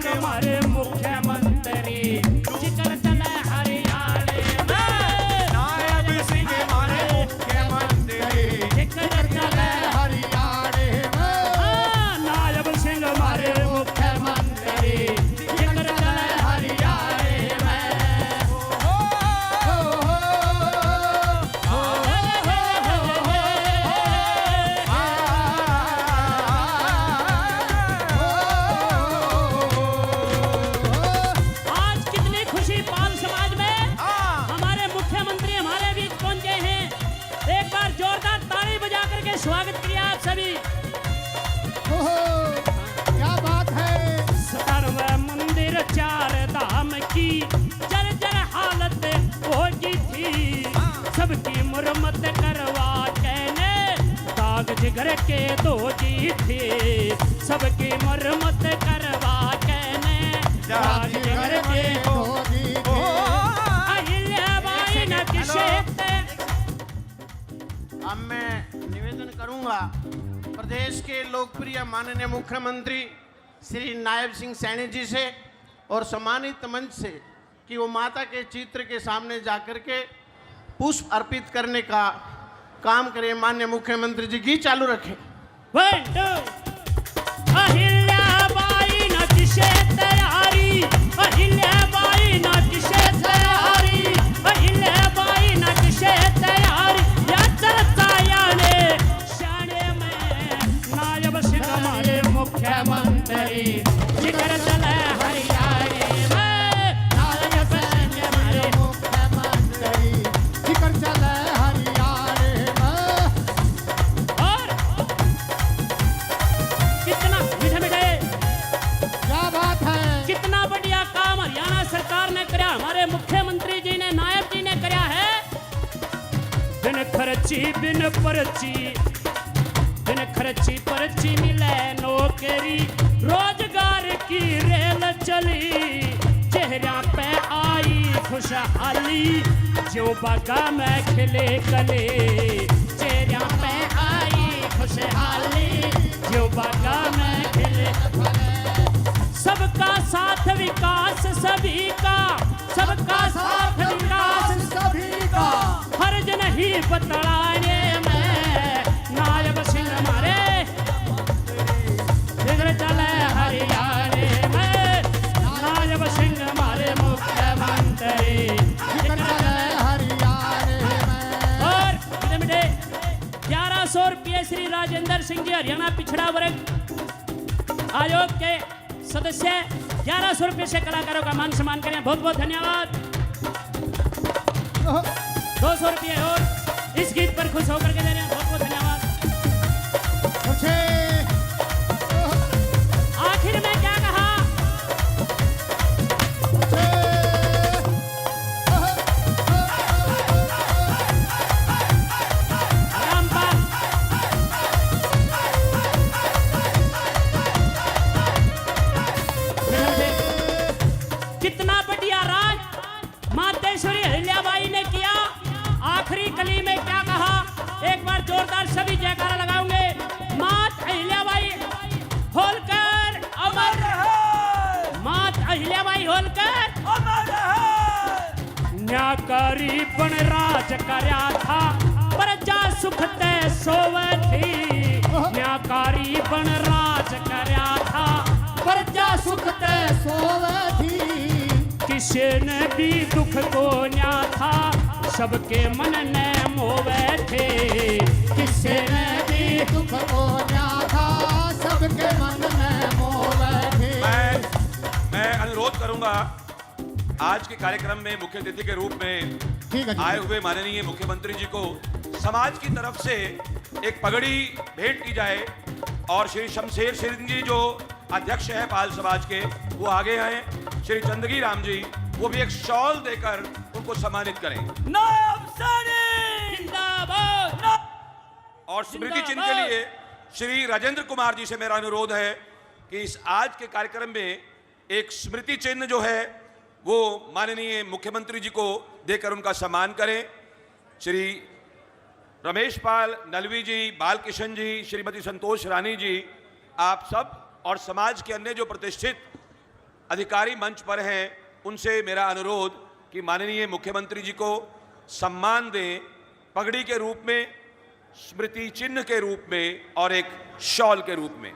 सिंह हमारे मुख्यमंत्री जिक्र चले हरियाणा में। नायब सिंह हमारे मुख्यमंत्री जिक्र चले हरियाणा में। नायब सिंह हमारे मुख्यमंत्री जिक्र चले हरियाणा में। आज कितनी खुशी पाल समाज में हमारे मुख्यमंत्री हमारे बीच पहुंचे हैं। एक बार जोरदार ताली बजा करके स्वागत किया आप सभी। क्या बात है। 17वें मंदिर चार धाम की जर्जर हालत होगी थी। सबकी मुरम्मत करवा कहने दाग जिगर के दोजी थे। सबकी मुरम्मत करवा कहने दाग जिगर के अहिल्याबाई न किसे। अब मैं निवेदन करूंगा प्रदेश के लोकप्रिय माननीय मुख्यमंत्री श्री नायब सिंह सैनी जी से और सम्मानित मंच से कि वो माता के चित्र के सामने जाकर के पुष्प अर्पित करने का काम करें। माननीय मुख्यमंत्री जी गीत चालू रखें। 1 2 अहिल्याबाई न किसे तैयारी। अहिल्याबाई न किसे तैयारी। अहिल्याबाई न किसे तैयारी। या चर्चा याने शाने में नायब सिंह हमारे मुख्यमंत्री जिक्र चले हरियाणा में। नायब सिंह हमारे मुख्यमंत्री जिक्र चले हरियाणा में। और कितना मीठे मीठे क्या बात है। कितना बढ़िया काम हरियाणा सरकार ने कराया। हमारे मुख्यमंत्री जी ने नायब जी ने कराया है। बिन खर्ची बिन खर्ची पर्ची मिले नौकरी। रोजगार की रेल चली चेहरा पे आई खुशहाली। जो बागा में खिले कले चेहरा पे आई खुशहाली। जो बागा में खिले सबका साथ विकास सभी का। सबका साथ विकास सभी का। फर्ज नहीं बतलाने में नायब सिंह हमारे जिक्र चले हरियाणा में। नायब सिंह हमारे मुख्यमंत्री जिक्र चले हरियाणा में। और मीठे मीठे 1100 रुपये श्री राजेंद्र सिंह जी हरियाणा पिछड़ा वर्ग आयोग के सदस्य 1100 रुपये से कलाकारों का मान सम्मान करें। बहुत बहुत धन्यवाद। 200 रुपये और इस गीत पर खुश होकर के दे रहे हैं। बहुत बहुत धन्यवाद। आखिर में क्या कहा। रामपाल कितना बढ़िया राज मातेश्वरी अहिल्याबाई ने किया। आखिरी कली में क्या कहा। एक बार जोरदार सभी जयकारा लगाओगे। मात अहिल्याबाई होलकर अमर रहे। मात अहिल्याबाई होलकर अमर रहे। न्याकारी बन राज करया था प्रजा सुख ते सोवे थी। न्याकारी बन राज करया था प्रजा सुख ते सोवे थी। किसी ने भी दुख को न्या था सबके मन ने मोवे थे। किसी ने भी दुख को न्या था सबके मन में मोवे थे। मैं अनुरोध करूंगा आज के कार्यक्रम में मुख्य अतिथि के रूप में ठीक है आए हुए माननीय मुख्यमंत्री जी को समाज की तरफ से एक पगड़ी भेंट की जाए। और श्री शमशेर सिंह जी जो अध्यक्ष है पाल समाज के वो आगे आए। श्री चंदगी राम जी वो भी एक शॉल देकर उनको सम्मानित करें। नायब सैनी जिंदाबाद। और स्मृति चिन्ह के लिए श्री राजेंद्र कुमार जी से मेरा अनुरोध है कि इस आज के कार्यक्रम में एक स्मृति चिन्ह जो है वो माननीय मुख्यमंत्री जी को देकर उनका सम्मान करें। श्री रमेश पाल नलवी जी, बालकिशन जी, श्रीमती संतोष रानी जी, आप सब और समाज के अन्य जो प्रतिष्ठित अधिकारी मंच पर हैं उनसे मेरा अनुरोध कि माननीय मुख्यमंत्री जी को सम्मान दें, पगड़ी के रूप में, स्मृति चिन्ह के रूप में और एक शॉल के रूप में।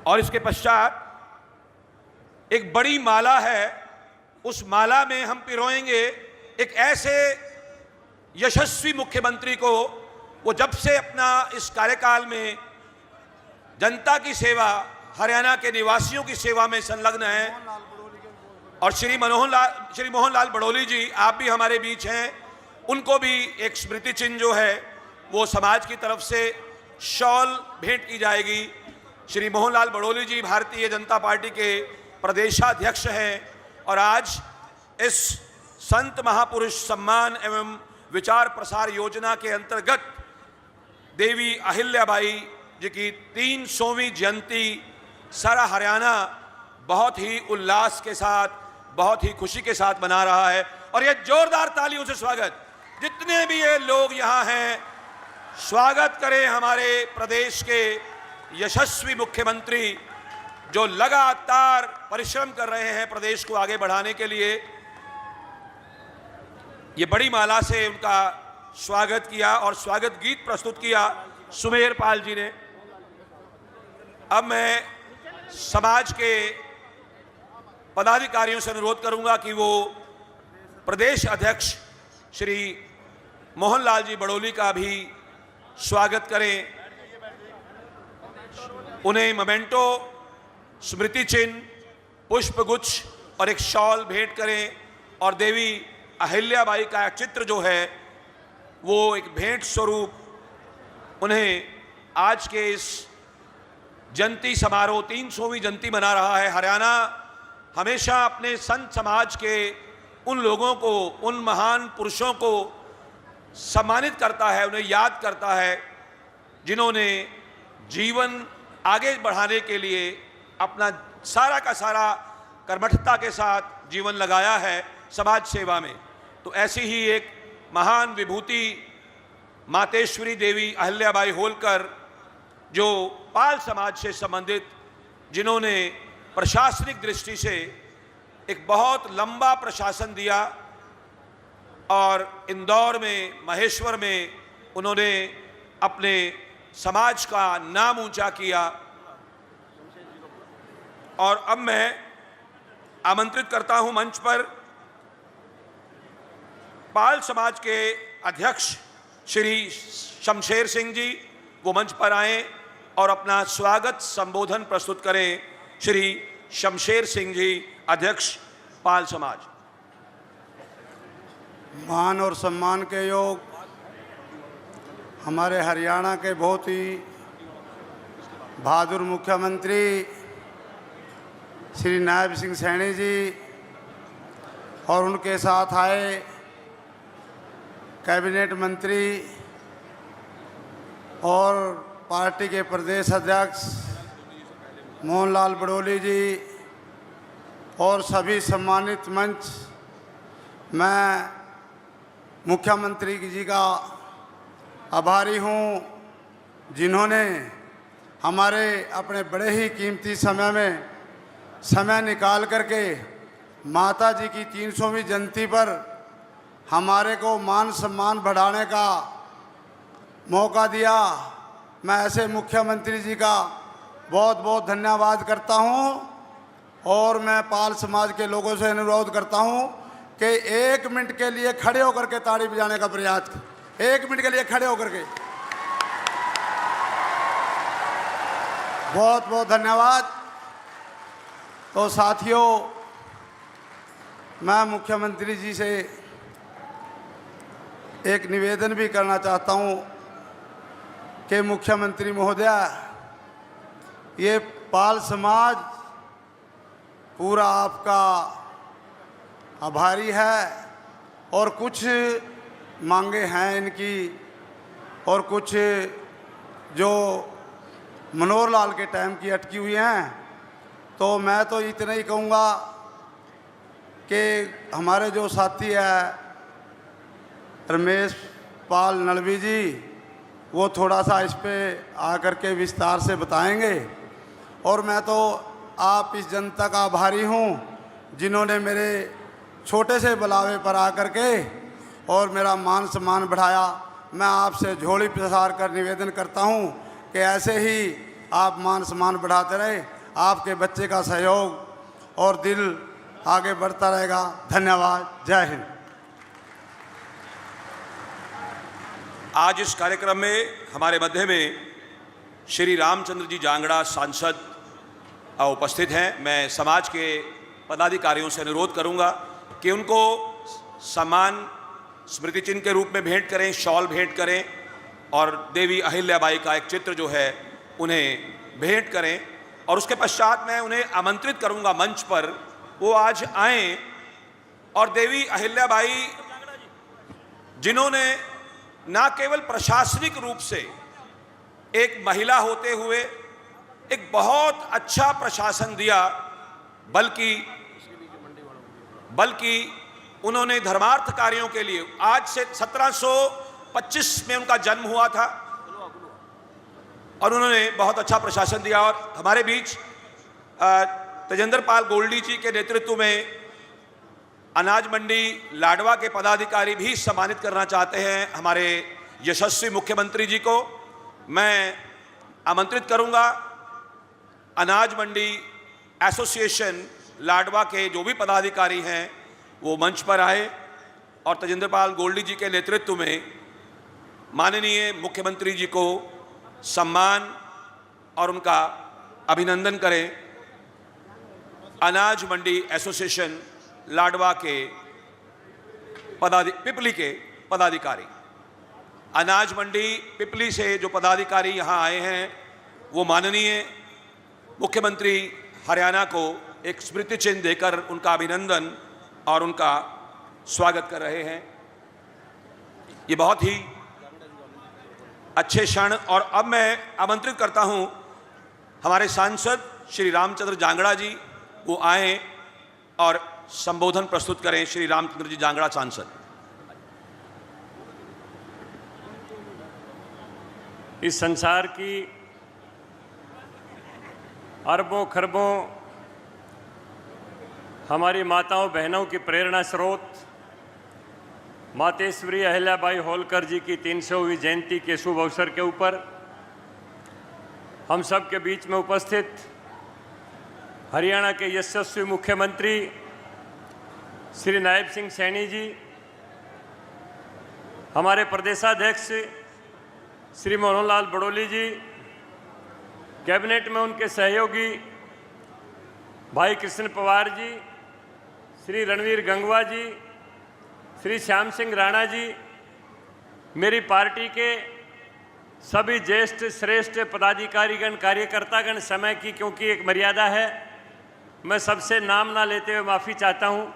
और इसके पश्चात एक बड़ी माला है, उस माला में हम पिरोएंगे एक ऐसे यशस्वी मुख्यमंत्री को, वो जब से अपना इस कार्यकाल में जनता की सेवा, हरियाणा के निवासियों की सेवा में संलग्न है। और श्री मोहनलाल बड़ोली जी, आप भी हमारे बीच हैं, उनको भी एक स्मृति चिन्ह जो है वो समाज की तरफ से शॉल भेंट की जाएगी। श्री मोहनलाल बड़ोली जी भारतीय जनता पार्टी के प्रदेशाध्यक्ष हैं और आज इस संत महापुरुष सम्मान एवं विचार प्रसार योजना के अंतर्गत देवी अहिल्याबाई जी की 300वीं जयंती सारा हरियाणा बहुत ही उल्लास के साथ, बहुत ही खुशी के साथ मना रहा है। और ये जोरदार तालियों से स्वागत, जितने भी ये लोग यहाँ हैं, स्वागत करें हमारे प्रदेश के यशस्वी मुख्यमंत्री जो लगातार परिश्रम कर रहे हैं प्रदेश को आगे बढ़ाने के लिए। ये बड़ी माला से उनका स्वागत किया और स्वागत गीत प्रस्तुत किया सुमेर पाल जी ने। अब मैं समाज के पदाधिकारियों से अनुरोध करूंगा कि वो प्रदेश अध्यक्ष श्री मोहनलाल जी बड़ोली का भी स्वागत करें, उन्हें मोमेंटो, स्मृति चिन्ह, पुष्पगुच्छ और एक शॉल भेंट करें और देवी अहिल्याबाई का चित्र जो है वो एक भेंट स्वरूप उन्हें आज के इस जयंती समारोह 300वीं जयंती मना रहा है। हरियाणा हमेशा अपने संत समाज के उन लोगों को, उन महान पुरुषों को सम्मानित करता है, उन्हें याद करता है जिन्होंने जीवन आगे बढ़ाने के लिए अपना सारा का सारा कर्मठता के साथ जीवन लगाया है समाज सेवा में। तो ऐसी ही एक महान विभूति मातेश्वरी देवी अहिल्याबाई होलकर, जो पाल समाज से संबंधित, जिन्होंने प्रशासनिक दृष्टि से एक बहुत लंबा प्रशासन दिया और इंदौर में, महेश्वर में उन्होंने अपने समाज का नाम ऊंचा किया। और अब मैं आमंत्रित करता हूं मंच पर पाल समाज के अध्यक्ष श्री शमशेर सिंह जी, वो मंच पर आएं और अपना स्वागत संबोधन प्रस्तुत करें। श्री शमशेर सिंह जी, अध्यक्ष पाल समाज। मान और सम्मान के योग हमारे हरियाणा के बहुत ही बहादुर मुख्यमंत्री श्री नायब सिंह सैनी जी और उनके साथ आए कैबिनेट मंत्री और पार्टी के प्रदेश अध्यक्ष मोहनलाल बड़ोली जी और सभी सम्मानित मंच, मैं मुख्यमंत्री जी का आभारी हूँ जिन्होंने हमारे अपने बड़े ही कीमती समय में समय निकाल करके माता जी की 300वीं जयंती पर हमारे को मान सम्मान बढ़ाने का मौका दिया। मैं ऐसे मुख्यमंत्री जी का बहुत बहुत धन्यवाद करता हूं और मैं पाल समाज के लोगों से अनुरोध करता हूं कि 1 मिनट के लिए खड़े होकर के ताड़ी बजाने का प्रयास करें। 1 मिनट के लिए खड़े होकर के बहुत बहुत धन्यवाद। तो साथियों, मैं मुख्यमंत्री जी से एक निवेदन भी करना चाहता हूं कि मुख्यमंत्री महोदय, ये पाल समाज पूरा आपका आभारी है और कुछ मांगे हैं इनकी और कुछ जो मनोहर लाल के टाइम की अटकी हुई हैं। तो मैं तो इतना ही कहूँगा कि हमारे जो साथी है रमेश पाल नड़वी जी, वो थोड़ा सा इस पे आकर के विस्तार से बताएंगे। और मैं तो आप इस जनता का आभारी हूँ जिन्होंने मेरे छोटे से बुलावे पर आकर के और मेरा मान सम्मान बढ़ाया। मैं आपसे झोली प्रसार कर निवेदन करता हूँ कि ऐसे ही आप मान सम्मान बढ़ाते रहे। आपके बच्चे का सहयोग और दिल आगे बढ़ता रहेगा। धन्यवाद। जय हिंद। आज इस कार्यक्रम में हमारे मध्य में श्री रामचंद्र जी जांगड़ा सांसद उपस्थित हैं। मैं समाज के पदाधिकारियों से अनुरोध करूंगा कि उनको सम्मान स्मृति चिन्ह के रूप में भेंट करें, शॉल भेंट करें और देवी अहिल्याबाई का एक चित्र जो है उन्हें भेंट करें। और उसके पश्चात मैं उन्हें आमंत्रित करूंगा मंच पर, वो आज आएं और देवी अहिल्याबाई जिन्होंने ना केवल प्रशासनिक रूप से एक महिला होते हुए एक बहुत अच्छा प्रशासन दिया, बल्कि उन्होंने धर्मार्थ कार्यों के लिए, आज से 1725 में उनका जन्म हुआ था और उन्होंने बहुत अच्छा प्रशासन दिया। और हमारे बीच तेजेंद्र पाल गोल्डी जी के नेतृत्व में अनाज मंडी लाडवा के पदाधिकारी भी सम्मानित करना चाहते हैं हमारे यशस्वी मुख्यमंत्री जी को। मैं आमंत्रित करूंगा अनाज मंडी एसोसिएशन लाडवा के जो भी पदाधिकारी हैं वो मंच पर आए और तेजेंद्र पाल गोल्डी जी के नेतृत्व में माननीय मुख्यमंत्री जी को सम्मान और उनका अभिनंदन करें। अनाज मंडी एसोसिएशन लाडवा के पिपली के पदाधिकारी, अनाज मंडी पिपली से जो पदाधिकारी यहाँ आए हैं वो माननीय मुख्यमंत्री हरियाणा को एक स्मृति चिन्ह देकर उनका अभिनंदन और उनका स्वागत कर रहे हैं। ये बहुत ही अच्छे क्षण। और अब मैं आमंत्रित करता हूं हमारे सांसद श्री रामचंद्र जांगड़ा जी, वो आए और संबोधन प्रस्तुत करें। श्री रामचंद्र जी जांगड़ा सांसद। इस संसार की अरबों खरबों हमारी माताओं बहनों की प्रेरणा स्रोत मातेश्वरी अहिल्याबाई होलकर जी की 300वीं जयंती के शुभ अवसर के ऊपर हम सब के बीच में उपस्थित हरियाणा के यशस्वी मुख्यमंत्री श्री नायब सिंह सैनी जी, हमारे प्रदेशाध्यक्ष श्री मनोहर लाल बड़ोली जी, कैबिनेट में उनके सहयोगी भाई कृष्ण पवार जी, श्री रणवीर गंगवा जी, श्री श्याम सिंह राणा जी, मेरी पार्टी के सभी ज्येष्ठ श्रेष्ठ पदाधिकारीगण कार्यकर्तागण, समय की क्योंकि एक मर्यादा है, मैं सबसे नाम ना लेते हुए माफ़ी चाहता हूं।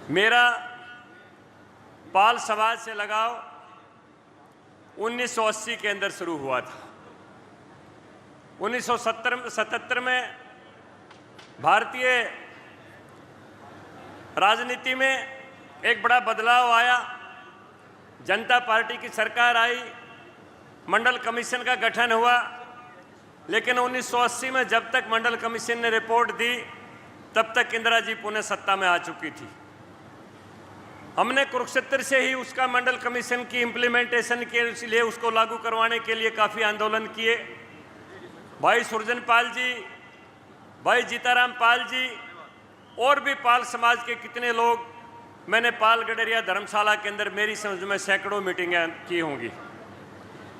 मेरा पाल समाज से लगाव 1980 के अंदर शुरू हुआ था। 1977 में भारतीय राजनीति में एक बड़ा बदलाव आया, जनता पार्टी की सरकार आई, मंडल कमीशन का गठन हुआ। लेकिन 1980 में जब तक मंडल कमीशन ने रिपोर्ट दी तब तक इंदिरा जी पुनः सत्ता में आ चुकी थी। हमने कुरुक्षेत्र से ही उसका मंडल कमीशन की इम्प्लीमेंटेशन के लिए उसको लागू करवाने के लिए काफ़ी आंदोलन किए। भाई सुरजन पाल जी, भाई जीताराम पाल जी और भी पाल समाज के कितने लोग, मैंने पाल गडरिया धर्मशाला के अंदर मेरी समझ में सैकड़ों मीटिंगें की होंगी।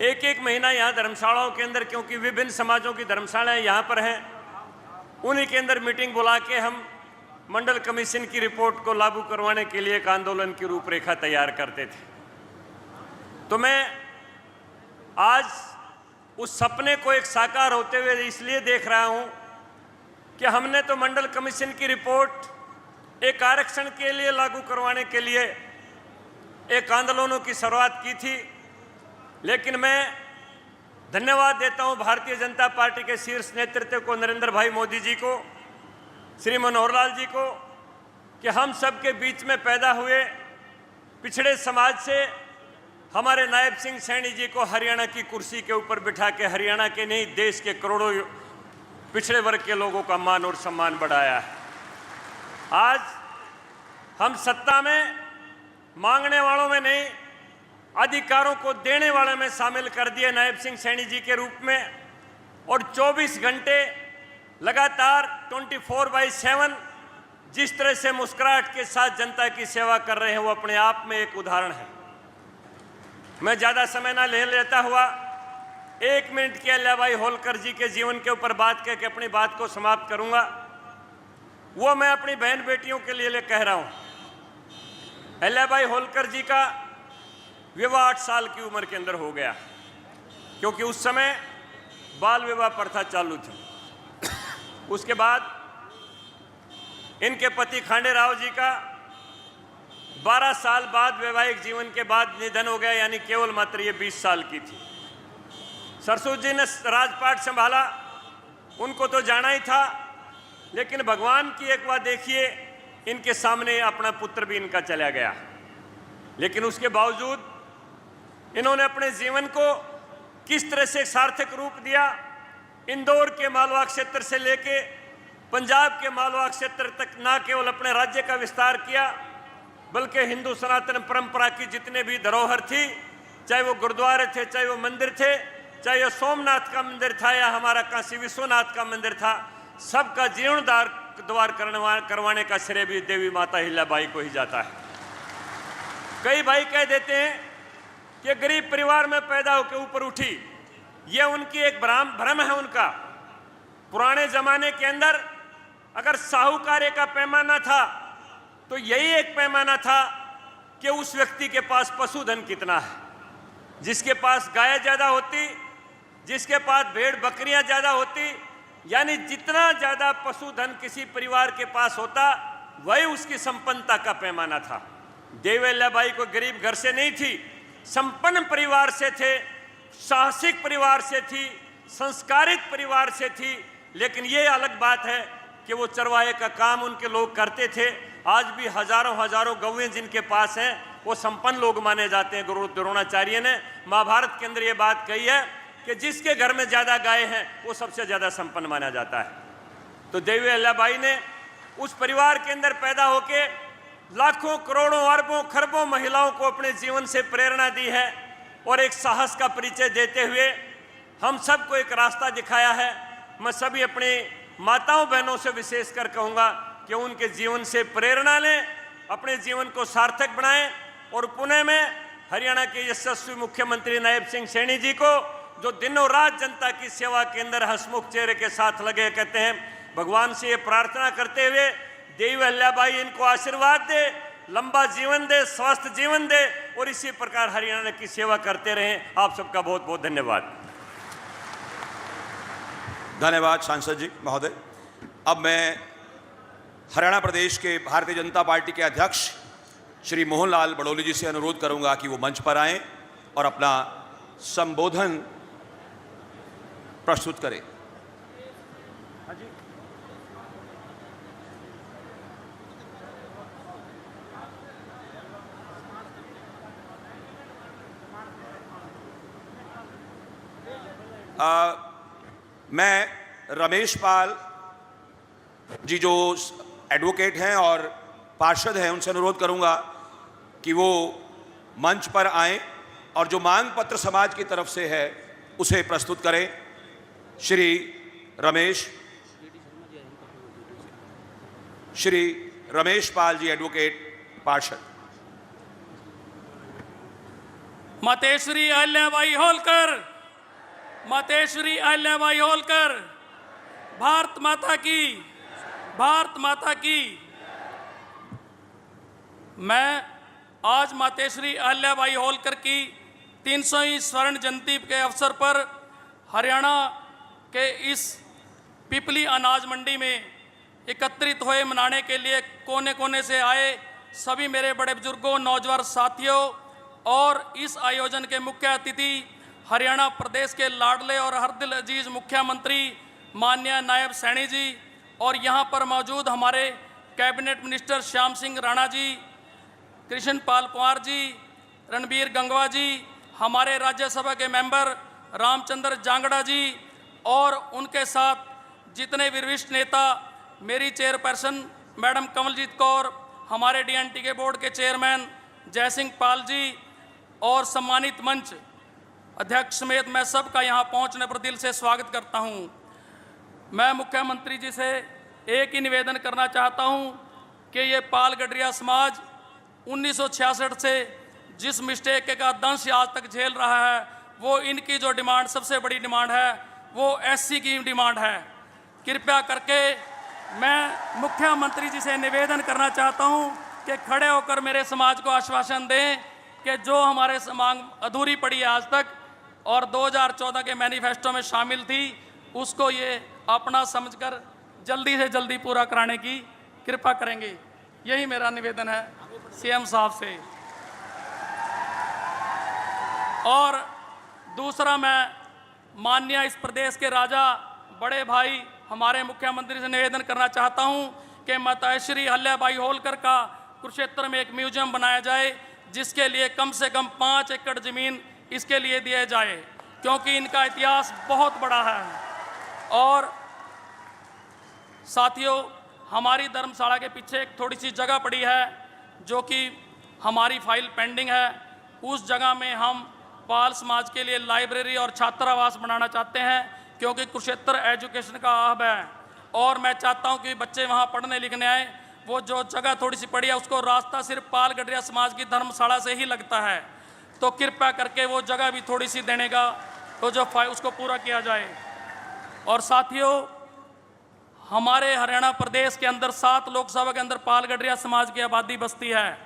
एक एक महीना यहाँ धर्मशालाओं के अंदर, क्योंकि विभिन्न समाजों की धर्मशालाएँ यहाँ पर हैं, उन्हीं के अंदर मीटिंग बुला के हम मंडल कमीशन की रिपोर्ट को लागू करवाने के लिए एक आंदोलन की रूपरेखा तैयार करते थे। तो मैं आज उस सपने को एक साकार होते हुए इसलिए देख रहा हूं कि हमने तो मंडल कमीशन की रिपोर्ट एक आरक्षण के लिए लागू करवाने के लिए एक आंदोलनों की शुरुआत की थी। लेकिन मैं धन्यवाद देता हूं भारतीय जनता पार्टी के शीर्ष नेतृत्व को, नरेंद्र भाई मोदी जी को, श्री मनोहर लाल जी को, कि हम सब के बीच में पैदा हुए पिछड़े समाज से हमारे नायब सिंह सैनी जी को हरियाणा की कुर्सी के ऊपर बिठा के हरियाणा के नहीं देश के करोड़ों पिछड़े वर्ग के लोगों का मान और सम्मान बढ़ाया है। आज हम सत्ता में मांगने वालों में नहीं, अधिकारों को देने वाले में शामिल कर दिए नायब सिंह सैनी जी के रूप में, और 24 घंटे लगातार 24/7 जिस तरह से मुस्कुराहट के साथ जनता की सेवा कर रहे हैं वो अपने आप में एक उदाहरण है। मैं ज़्यादा समय ना ले लेता हुआ 1 मिनट के अहिल्याबाई होलकर जी के जीवन के ऊपर बात करके अपनी बात को समाप्त करूंगा। वो मैं अपनी बहन बेटियों के लिए कह रहा हूं। अहिल्याबाई होलकर जी का विवाह 8 साल की उम्र के अंदर हो गया, क्योंकि उस समय बाल विवाह प्रथा चालू थी। उसके बाद इनके पति खांडे राव जी का 12 साल बाद वैवाहिक जीवन के बाद निधन हो गया, यानी केवल मात्र ये 20 साल की थी। सरसूत जी ने राजपाट संभाला, उनको तो जाना ही था, लेकिन भगवान की एक बात देखिए, इनके सामने अपना पुत्र भी इनका चला गया, लेकिन उसके बावजूद इन्होंने अपने जीवन को किस तरह से सार्थक रूप दिया। इंदौर के मालवा क्षेत्र से लेके पंजाब के मालवा क्षेत्र तक न केवल अपने राज्य का विस्तार किया, बल्कि हिंदू सनातन परंपरा की जितने भी धरोहर थी, चाहे वो गुरुद्वारे थे, चाहे वो मंदिर थे, चाहे वो सोमनाथ का मंदिर था या हमारा काशी विश्वनाथ का मंदिर था, सबका जीर्णोद्धार करवाने का श्रेय भी देवी माता अहिल्याबाई को ही जाता है। कई भाई कह देते हैं कि गरीब परिवार में पैदा होकर ऊपर उठी, यह उनकी एक भ्रम है उनका। पुराने जमाने के अंदर अगर साहूकार्य का पैमाना था तो यही एक पैमाना था कि उस व्यक्ति के पास पशुधन कितना है। जिसके पास गाय ज़्यादा होती, जिसके पास भेड़ बकरियां ज़्यादा होती, यानी जितना ज़्यादा पशुधन किसी परिवार के पास होता, वही उसकी संपन्नता का पैमाना था। देवी अहिल्याबाई को गरीब घर से नहीं थी, संपन्न परिवार से थे, साहसिक परिवार से थी, संस्कारित परिवार से थी। लेकिन ये अलग बात है कि वो चरवाहे का काम उनके लोग करते थे। आज भी हजारों गौएं जिनके पास हैं वो संपन्न लोग माने जाते हैं। गुरु द्रोणाचार्य ने महाभारत के अंदर ये बात कही है कि जिसके घर में ज़्यादा गाय हैं वो सबसे ज़्यादा संपन्न माना जाता है। तो देवी अहिल्याबाई ने उस परिवार के अंदर पैदा होके लाखों करोड़ों अरबों खरबों महिलाओं को अपने जीवन से प्रेरणा दी है, और एक साहस का परिचय देते हुए हम सबको एक रास्ता दिखाया है। मैं सभी अपनी माताओं बहनों से विशेषकर कहूँगा कि उनके जीवन से प्रेरणा लें, अपने जीवन को सार्थक बनाएं, और पुणे में हरियाणा के यशस्वी मुख्यमंत्री नायब सिंह सैनी जी को, जो दिनों रात जनता की सेवा के अंदर हंसमुख चेहरे के साथ लगे, कहते हैं भगवान से ये प्रार्थना करते हुए देवी अहिल्याबाई इनको आशीर्वाद दे, लंबा जीवन दे, स्वस्थ जीवन दे, और इसी प्रकार हरियाणा की सेवा करते रहें। आप सबका बहुत बहुत धन्यवाद। धन्यवाद सांसद जी महोदय। अब मैं हरियाणा प्रदेश के भारतीय जनता पार्टी के अध्यक्ष श्री मोहनलाल बड़ोली जी से अनुरोध करूंगा कि वो मंच पर आएं और अपना संबोधन प्रस्तुत करें। मैं रमेश पाल जी जो एडवोकेट हैं और पार्षद हैं, उनसे अनुरोध करूंगा कि वो मंच पर आएं और जो मांग पत्र समाज की तरफ से है उसे प्रस्तुत करें। श्री रमेश पाल जी, एडवोकेट, पार्षद। मातेश्वरी अहिल्याबाई होलकर, मातेश्वरी अहिल्याबाई होलकर, भारत माता की, भारत माता की। मैं आज मातेश्वरी अहिल्याबाई होलकर की 300वीं स्वर्ण जयंती के अवसर पर हरियाणा के इस पिपली अनाज मंडी में एकत्रित हुए मनाने के लिए कोने कोने से आए सभी मेरे बड़े बुजुर्गों, नौजवान साथियों, और इस आयोजन के मुख्य अतिथि हरियाणा प्रदेश के लाडले और हर दिल अजीज मुख्यमंत्री माननीय नायब सैनी जी, और यहाँ पर मौजूद हमारे कैबिनेट मिनिस्टर श्याम सिंह राणा जी, कृष्ण पाल पंवार जी, रणबीर गंगवा जी, हमारे राज्यसभा के मेंबर रामचंद्र जांगड़ा जी, और उनके साथ जितने विशिष्ट नेता, मेरी चेयरपर्सन मैडम कमलजीत कौर, हमारे डीएनटी के बोर्ड के चेयरमैन जयसिंह पाल जी और सम्मानित मंच अध्यक्ष समेत मैं सबका यहाँ पहुँचने पर दिल से स्वागत करता हूँ। मैं मुख्यमंत्री जी से एक ही निवेदन करना चाहता हूँ कि ये पाल गडरिया समाज 1966 से जिस मिस्टेक का दंश आज तक झेल रहा है, वो इनकी जो डिमांड सबसे बड़ी डिमांड है वो एससी की डिमांड है। कृपया करके मैं मुख्यमंत्री जी से निवेदन करना चाहता हूं कि खड़े होकर मेरे समाज को आश्वासन दें कि जो हमारे मांग अधूरी पड़ी है आज तक और 2014 के मैनिफेस्टो में शामिल थी, उसको ये अपना समझकर जल्दी से जल्दी पूरा कराने की कृपा करेंगे। यही मेरा निवेदन है सीएम साहब से। और दूसरा, मैं माननीय इस प्रदेश के राजा बड़े भाई हमारे मुख्यमंत्री से निवेदन करना चाहता हूं कि माता श्री अहिल्याबाई होलकर का कुरुक्षेत्र में एक म्यूजियम बनाया जाए, जिसके लिए कम से कम 5 एकड़ ज़मीन इसके लिए दिए जाए, क्योंकि इनका इतिहास बहुत बड़ा है। और साथियों, हमारी धर्मशाला के पीछे एक थोड़ी सी जगह पड़ी है जो कि हमारी फाइल पेंडिंग है। उस जगह में हम पाल समाज के लिए लाइब्रेरी और छात्रावास बनाना चाहते हैं, क्योंकि कुरुक्षेत्र एजुकेशन का हब है और मैं चाहता हूं कि बच्चे वहां पढ़ने लिखने आए। वो जो जगह थोड़ी सी पड़ी है, उसको रास्ता सिर्फ पाल गडरिया समाज की धर्मशाला से ही लगता है, तो कृपया करके वो जगह भी थोड़ी सी देने का तो जो उसको पूरा किया जाए। और साथियों, हमारे हरियाणा प्रदेश के अंदर 7 लोकसभा के अंदर पाल गडरिया समाज की आबादी बसती है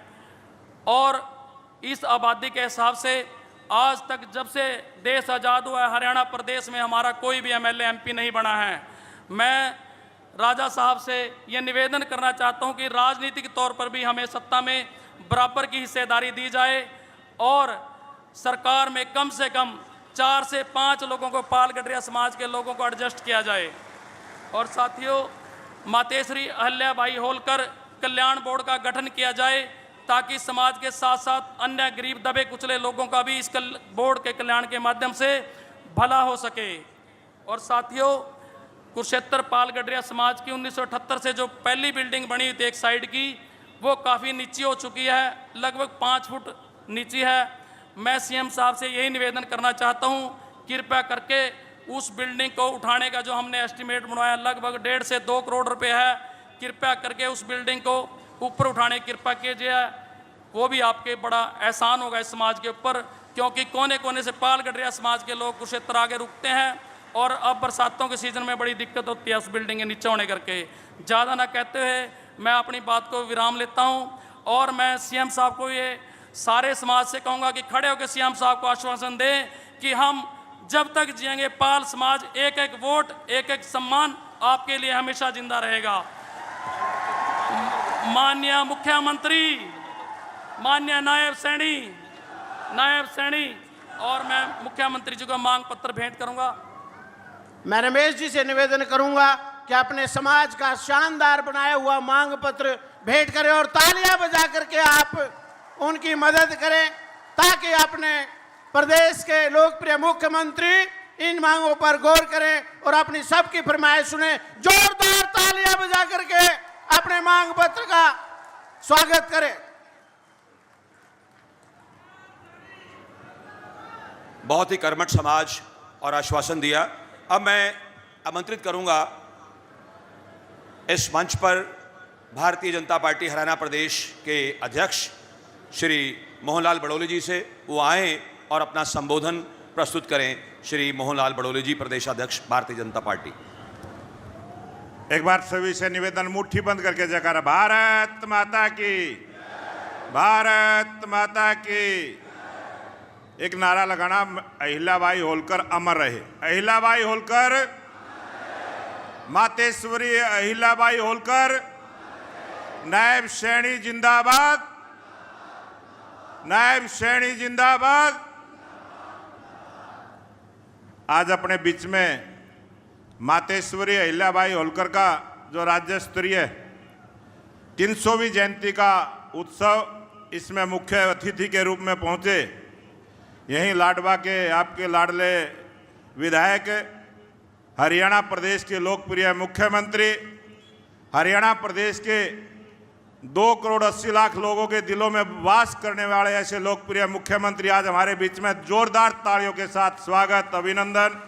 और इस आबादी के हिसाब से आज तक जब से देश आज़ाद हुआ है, हरियाणा प्रदेश में हमारा कोई भी एमएलए एमपी नहीं बना है। मैं राजा साहब से ये निवेदन करना चाहता हूँ कि राजनीतिक तौर पर भी हमें सत्ता में बराबर की हिस्सेदारी दी जाए और सरकार में कम से कम 4 से 5 लोगों को, पाल गडरिया समाज के लोगों को एडजस्ट किया जाए। और साथियों, मातेश्री अहिल्याबाई होलकर कल्याण बोर्ड का गठन किया जाए, ताकि समाज के साथ साथ अन्य गरीब दबे कुचले लोगों का भी इस बोर्ड के कल्याण के माध्यम से भला हो सके। और साथियों, कुरुक्षेत्र पाल गडरिया समाज की 1978 से जो पहली बिल्डिंग बनी हुई थी एक साइड की, वो काफ़ी नीची हो चुकी है, लगभग 5 फुट नीची है। मैं सीएम साहब से यही निवेदन करना चाहता हूँ, कृपया करके उस बिल्डिंग को उठाने का जो हमने एस्टिमेट बनवाया लगभग 1.5 से 2 करोड़ रुपए है, कृपया करके उस बिल्डिंग को ऊपर उठाने की कृपा कीजिए। वो भी आपके बड़ा एहसान होगा इस समाज के ऊपर, क्योंकि कोने कोने से पाल गडरिया समाज के लोग कुरुक्षेत्र आगे रुकते हैं और अब बरसातों के सीज़न में बड़ी दिक्कत होती है उस बिल्डिंग के नीचे होने करके। ज़्यादा ना कहते हुए मैं अपनी बात को विराम लेता हूँ और मैं सीएम साहब को ये सारे समाज से कहूँगा कि खड़े होकर सीएम साहब को आश्वासन दें कि हम जब तक जिएंगे पाल समाज एक एक वोट, एक एक सम्मान आपके लिए हमेशा जिंदा रहेगा। माननीय मुख्यमंत्री, माननीय नायब सैनी और मैं मुख्यमंत्री जी को मांग पत्र भेंट करूंगा। मैं रमेश जी से निवेदन करूंगा कि अपने समाज का शानदार बनाया हुआ मांग पत्र भेंट करें और तालियां बजा करके आप उनकी मदद करें, ताकि अपने प्रदेश के लोकप्रिय मुख्यमंत्री इन मांगों पर गौर करें और अपनी सबकी फरमाइश सुने। जोरदार तालियां बजा करके अपने मांग पत्र का स्वागत करें। बहुत ही कर्मठ समाज और आश्वासन दिया। अब मैं आमंत्रित करूंगा इस मंच पर भारतीय जनता पार्टी हरियाणा प्रदेश के अध्यक्ष श्री मोहनलाल बड़ोली जी से, वो आए और अपना संबोधन प्रस्तुत करें। श्री मोहनलाल बड़ोली जी, प्रदेशाध्यक्ष भारतीय जनता पार्टी। एक बार सभी से निवेदन, मुट्ठी बंद करके जयकारा, भारत माता की, भारत माता की। एक नारा लगाना, अहिल्याबाई होलकर अमर रहे। अहिल्याबाई होलकर, मातेश्वरी अहिल्याबाई होलकर, नायब सैनी जिंदाबाद, नायब सैनी जिंदाबाद। आज अपने बीच में मातेश्वरी अहिल्याबाई होलकर का जो राज्य स्तरीय 300वीं जयंती का उत्सव, इसमें मुख्य अतिथि के रूप में पहुंचे यहीं लाडवा के आपके लाडले विधायक हरियाणा प्रदेश के लोकप्रिय मुख्यमंत्री, हरियाणा प्रदेश के 2 करोड़ 80 लाख लोगों के दिलों में वास करने वाले ऐसे लोकप्रिय मुख्यमंत्री आज हमारे बीच में, जोरदार तालियों के साथ स्वागत, अभिनंदन।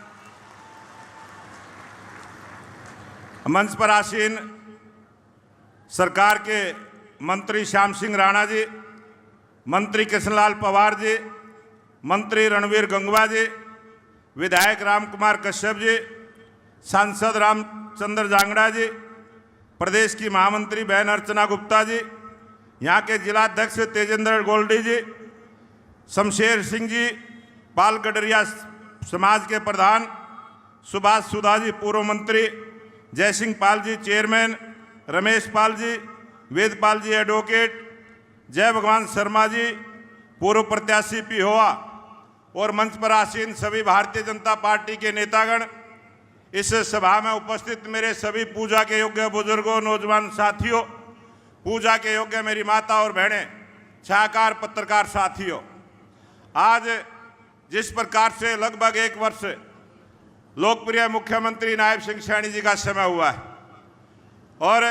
मंच पर आसीन सरकार के मंत्री श्याम सिंह राणा जी, मंत्री कृष्णलाल पवार जी, मंत्री रणवीर गंगवा जी, विधायक राम कुमार कश्यप जी, सांसद रामचंद्र जांगड़ा जी, प्रदेश की महामंत्री बहन अर्चना गुप्ता जी, यहाँ के जिलाध्यक्ष तेजेंद्र गोल्डी जी, शमशेर सिंह जी, पाल गडरिया समाज के प्रधान, सुभाष सुधा जी पूर्व मंत्री, जयसिंह पाल जी चेयरमैन, रमेश पाल जी, वेदपाल जी एडवोकेट, जय भगवान शर्मा जी पूर्व प्रत्याशी पिहोवा और मंच पर आसीन सभी भारतीय जनता पार्टी के नेतागण, इस सभा में उपस्थित मेरे सभी पूजा के योग्य बुजुर्गों, नौजवान साथियों, पूजा के योग्य मेरी माता और बहनें, छायाकार पत्रकार साथियों, आज जिस प्रकार से लगभग 1 वर्ष लोकप्रिय मुख्यमंत्री नायब सिंह सैनी जी का समय हुआ है और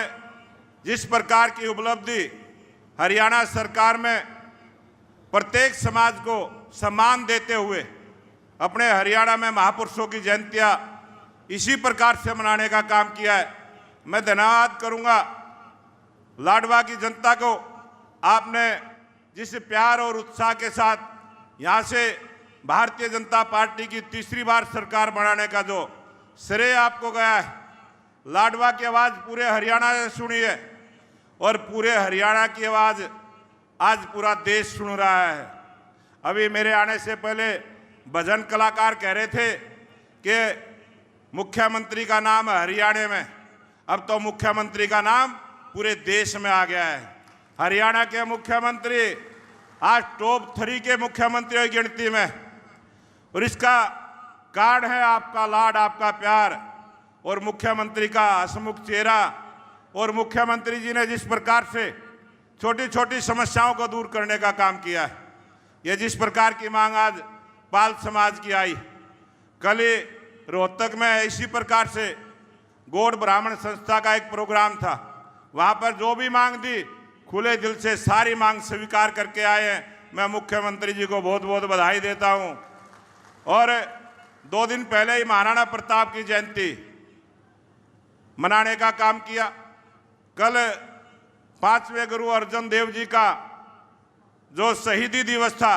जिस प्रकार की उपलब्धि हरियाणा सरकार में प्रत्येक समाज को सम्मान देते हुए अपने हरियाणा में महापुरुषों की जयंतियां इसी प्रकार से मनाने का काम किया है। मैं धन्यवाद करूंगा लाडवा की जनता को, आपने जिस प्यार और उत्साह के साथ यहाँ से भारतीय जनता पार्टी की तीसरी बार सरकार बनाने का जो श्रेय आपको गया है, लाडवा की आवाज़ पूरे हरियाणा ने सुनी है और पूरे हरियाणा की आवाज़ आज पूरा देश सुन रहा है। अभी मेरे आने से पहले भजन कलाकार कह रहे थे कि मुख्यमंत्री का नाम हरियाणा में, अब तो मुख्यमंत्री का नाम पूरे देश में आ गया है। हरियाणा के मुख्यमंत्री आज टॉप 3 के मुख्यमंत्रियों की गिनती में, और इसका कारण है आपका लाड, आपका प्यार और मुख्यमंत्री का हंसमुख चेहरा। और मुख्यमंत्री जी ने जिस प्रकार से छोटी छोटी समस्याओं को दूर करने का काम किया है, ये जिस प्रकार की मांग आज पाल समाज की आई, कल ही रोहतक में इसी प्रकार से गौड़ ब्राह्मण संस्था का एक प्रोग्राम था, वहाँ पर जो भी मांग दी खुले दिल से सारी मांग स्वीकार करके आए हैं। मैं मुख्यमंत्री जी को बहुत बहुत बधाई देता हूँ। और 2 दिन पहले ही महाराणा प्रताप की जयंती मनाने का काम किया। कल 5वें गुरु अर्जन देव जी का जो शहीदी दिवस था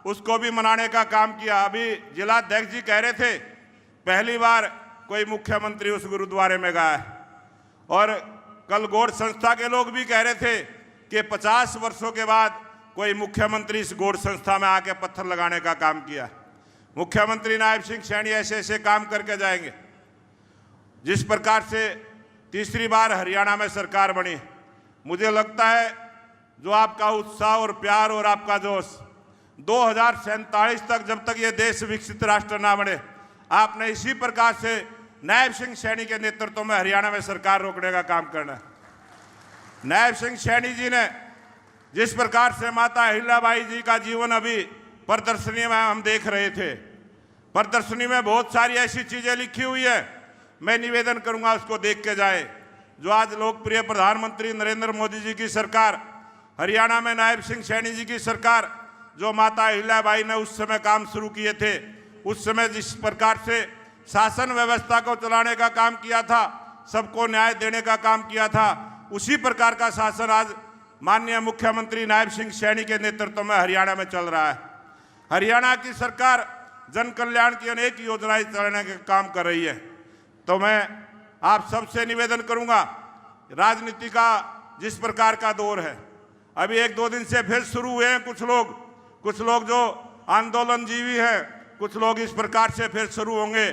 उसको भी मनाने का काम किया। अभी जिलाध्यक्ष जी कह रहे थे पहली बार कोई मुख्यमंत्री उस गुरुद्वारे में गया है, और कल गौड़ संस्था के लोग भी कह रहे थे कि 50 वर्षों के बाद कोई मुख्यमंत्री इस गौड़ संस्था में आके पत्थर लगाने का काम किया। मुख्यमंत्री नायब सिंह सैनी ऐसे ऐसे काम करके जाएंगे। जिस प्रकार से तीसरी बार हरियाणा में सरकार बनी, मुझे लगता है जो आपका उत्साह और प्यार और आपका जोश 2047 तक, जब तक ये देश विकसित राष्ट्र ना बने, आपने इसी प्रकार से नायब सिंह सैनी के नेतृत्व में हरियाणा में सरकार रोकने का काम करना है। नायब सिंह सैनी जी ने जिस प्रकार से माता अहिल्याबाई जी का जीवन अभी प्रदर्शनी में हम देख रहे थे, प्रदर्शनी में बहुत सारी ऐसी चीजें लिखी हुई है, मैं निवेदन करूंगा उसको देख के जाए। जो आज लोकप्रिय प्रधानमंत्री नरेंद्र मोदी जी की सरकार, हरियाणा में नायब सिंह सैनी जी की सरकार, जो माता अहिल्याबाई ने उस समय काम शुरू किए थे, उस समय जिस प्रकार से शासन व्यवस्था को चलाने का काम किया था, सबको न्याय देने का काम किया था, उसी प्रकार का शासन आज माननीय मुख्यमंत्री नायब सिंह सैनी के नेतृत्व में हरियाणा में चल रहा है। हरियाणा की सरकार जन कल्याण की अनेक योजनाएं चलाने का काम कर रही है। तो मैं आप सबसे निवेदन करूंगा, राजनीति का जिस प्रकार का दौर है, अभी 1-2 दिन से फिर शुरू हुए हैं कुछ लोग जो आंदोलन जीवी हैं, कुछ लोग इस प्रकार से फिर शुरू होंगे।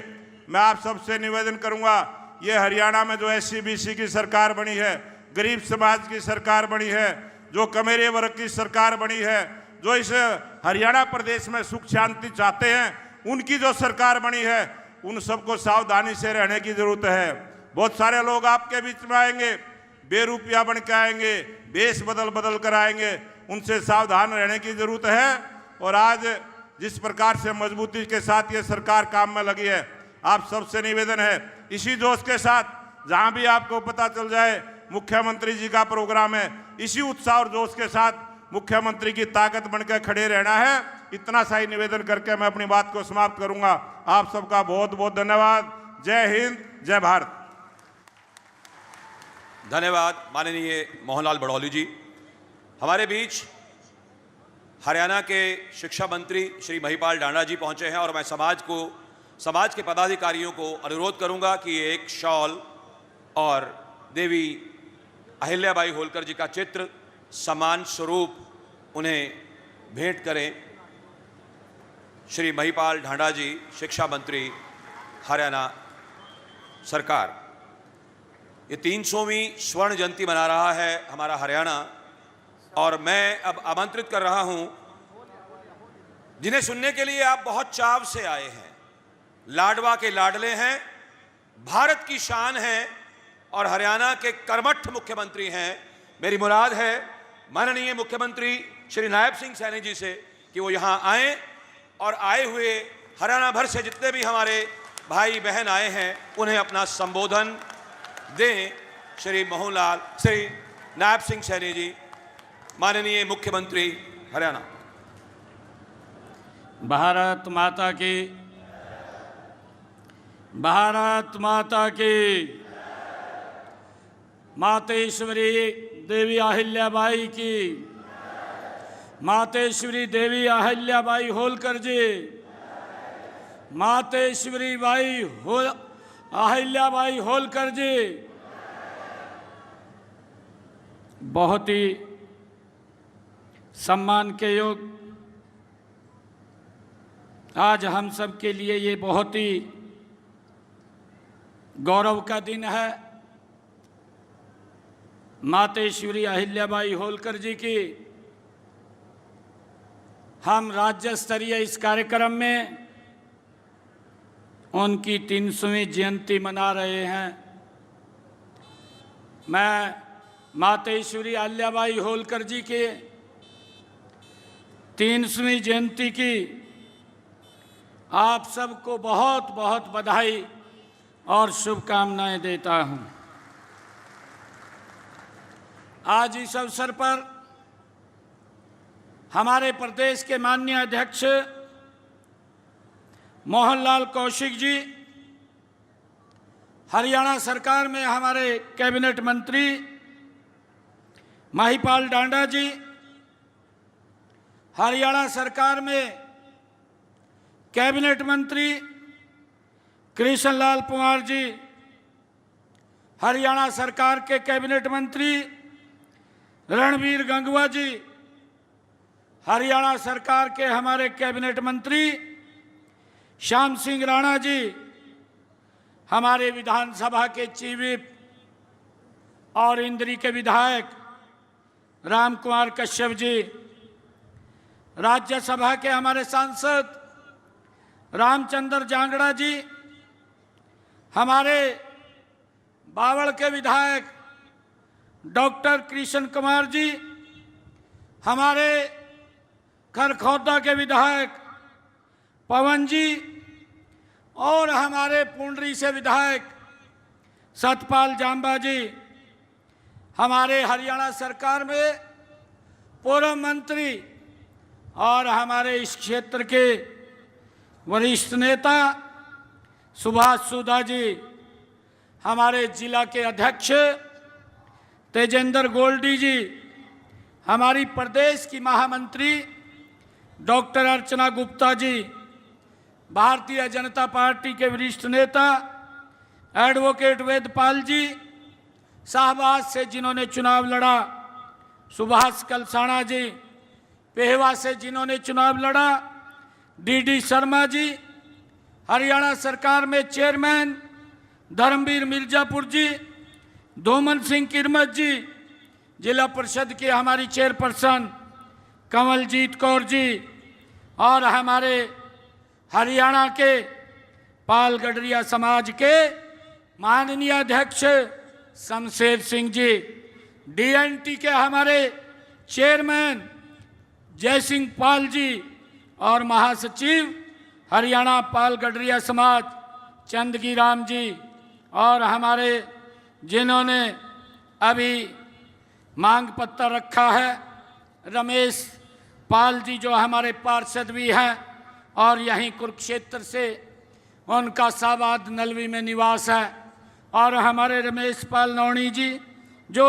मैं आप सबसे निवेदन करूंगा, ये हरियाणा में जो SC-BC की सरकार बनी है, गरीब समाज की सरकार बनी है, जो कमेरे वर्ग की सरकार बनी है, जो इस हरियाणा प्रदेश में सुख शांति चाहते हैं, उनकी जो सरकार बनी है, उन सबको सावधानी से रहने की जरूरत है। बहुत सारे लोग आपके बीच में आएंगे, बेरुपया बन के आएंगे, बेस बदल कर आएंगे, उनसे सावधान रहने की जरूरत है। और आज जिस प्रकार से मजबूती के साथ ये सरकार काम में लगी है, आप सबसे निवेदन है, इसी जोश के साथ जहां भी आपको पता चल जाए मुख्यमंत्री जी का प्रोग्राम है, इसी उत्साह और जोश के साथ मुख्यमंत्री की ताकत बनकर खड़े रहना है। इतना सा ही निवेदन करके मैं अपनी बात को समाप्त करूंगा। आप सबका बहुत बहुत धन्यवाद। जय हिंद, जय भारत। धन्यवाद माननीय मोहनलाल बड़ौली जी। हमारे बीच हरियाणा के शिक्षा मंत्री श्री महिपाल डांडा जी पहुंचे हैं और मैं समाज के पदाधिकारियों को अनुरोध करूंगा कि एक शॉल और देवी अहिल्याबाई होलकर जी का चित्र सम्मान स्वरूप उन्हें भेंट करें। श्री महिपाल डांडा जी, शिक्षा मंत्री, हरियाणा सरकार। ये 300वीं स्वर्ण जयंती मना रहा है हमारा हरियाणा, और मैं अब आमंत्रित कर रहा हूं जिन्हें सुनने के लिए आप बहुत चाव से आए हैं, लाडवा के लाडले हैं, भारत की शान हैं और हरियाणा के कर्मठ मुख्यमंत्री हैं। मेरी मुराद है माननीय मुख्यमंत्री श्री नायब सिंह सैनी जी से कि वो यहाँ आएं और आए हुए हरियाणा भर से जितने भी हमारे भाई बहन आए हैं उन्हें अपना संबोधन दें। श्री नायब सिंह सैनी जी, माननीय मुख्यमंत्री हरियाणा। भारत माता की, भारत माता की। मातेश्वरी देवी अहिल्याबाई की, मातेश्वरी देवी अहिल्याबाई होलकर जी, मातेश्वरी अहिल्याबाई होलकर जी। बहुत ही सम्मान के योग आज हम सब के लिए ये बहुत ही गौरव का दिन है। मातेश्वरी अहिल्याबाई होलकर जी की हम राज्य स्तरीय इस कार्यक्रम में उनकी 300वीं जयंती मना रहे हैं। मैं मातेश्वरी अहिल्याबाई होलकर जी के 300वीं जयंती की आप सबको बहुत बहुत बधाई और शुभकामनाएं देता हूं। आज इस अवसर पर हमारे प्रदेश के माननीय अध्यक्ष मोहनलाल कौशिक जी, हरियाणा सरकार में हमारे कैबिनेट मंत्री महिपाल डांडा जी, हरियाणा सरकार में कैबिनेट मंत्री कृष्णलाल पंवार जी, हरियाणा सरकार के कैबिनेट मंत्री रणवीर गंगवा जी, हरियाणा सरकार के हमारे कैबिनेट मंत्री श्याम सिंह राणा जी, हमारे विधानसभा के चीफ विप और इंद्री के विधायक राम कुमार कश्यप जी, राज्यसभा के हमारे सांसद रामचंद्र जांगड़ा जी, हमारे बावड़ के विधायक डॉक्टर कृष्ण कुमार जी, हमारे खरखौदा के विधायक पवन जी और हमारे पुंडरी से विधायक सतपाल जांबा जी, हमारे हरियाणा सरकार में पूर्व मंत्री और हमारे इस क्षेत्र के वरिष्ठ नेता सुभाष सुधा जी, हमारे जिला के अध्यक्ष तेजेंद्र गोल्डी जी, हमारी प्रदेश की महामंत्री डॉक्टर अर्चना गुप्ता जी, भारतीय जनता पार्टी के वरिष्ठ नेता एडवोकेट वेदपाल जी, शाहबाद से जिन्होंने चुनाव लड़ा सुभाष कलसाणा जी, पेहवा से जिन्होंने चुनाव लड़ा डीडी शर्मा जी, हरियाणा सरकार में चेयरमैन धर्मवीर मिर्जापुर जी, धूमन सिंह किरमत जी, जिला परिषद की हमारी चेयरपर्सन कमलजीत कौर जी और हमारे हरियाणा के पाल गडरिया समाज के माननीय अध्यक्ष शमशेर सिंह जी, डीएनटी के हमारे चेयरमैन जयसिंह पाल जी और महासचिव हरियाणा पाल गडरिया समाज चंदगी राम जी और हमारे जिन्होंने अभी मांग पत्र रखा है, रमेश पाल जी जो हमारे पार्षद भी हैं और यहीं कुरुक्षेत्र से उनका साबाद नलवी में निवास है, और हमारे रमेश पाल नौणी जी जो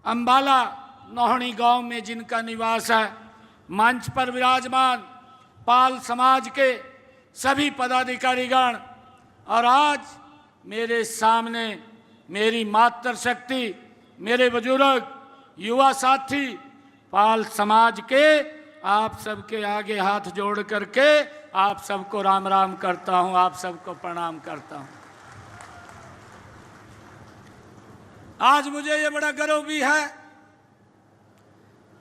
अंबाला नौहणी गांव में जिनका निवास है। मंच पर विराजमान पाल समाज के सभी पदाधिकारीगण और आज मेरे सामने मेरी मातृशक्ति, मेरे बुजुर्ग, युवा साथी पाल समाज के, आप सबके आगे हाथ जोड़ करके आप सबको राम राम करता हूं, आप सबको प्रणाम करता हूं। आज मुझे ये बड़ा गर्व भी है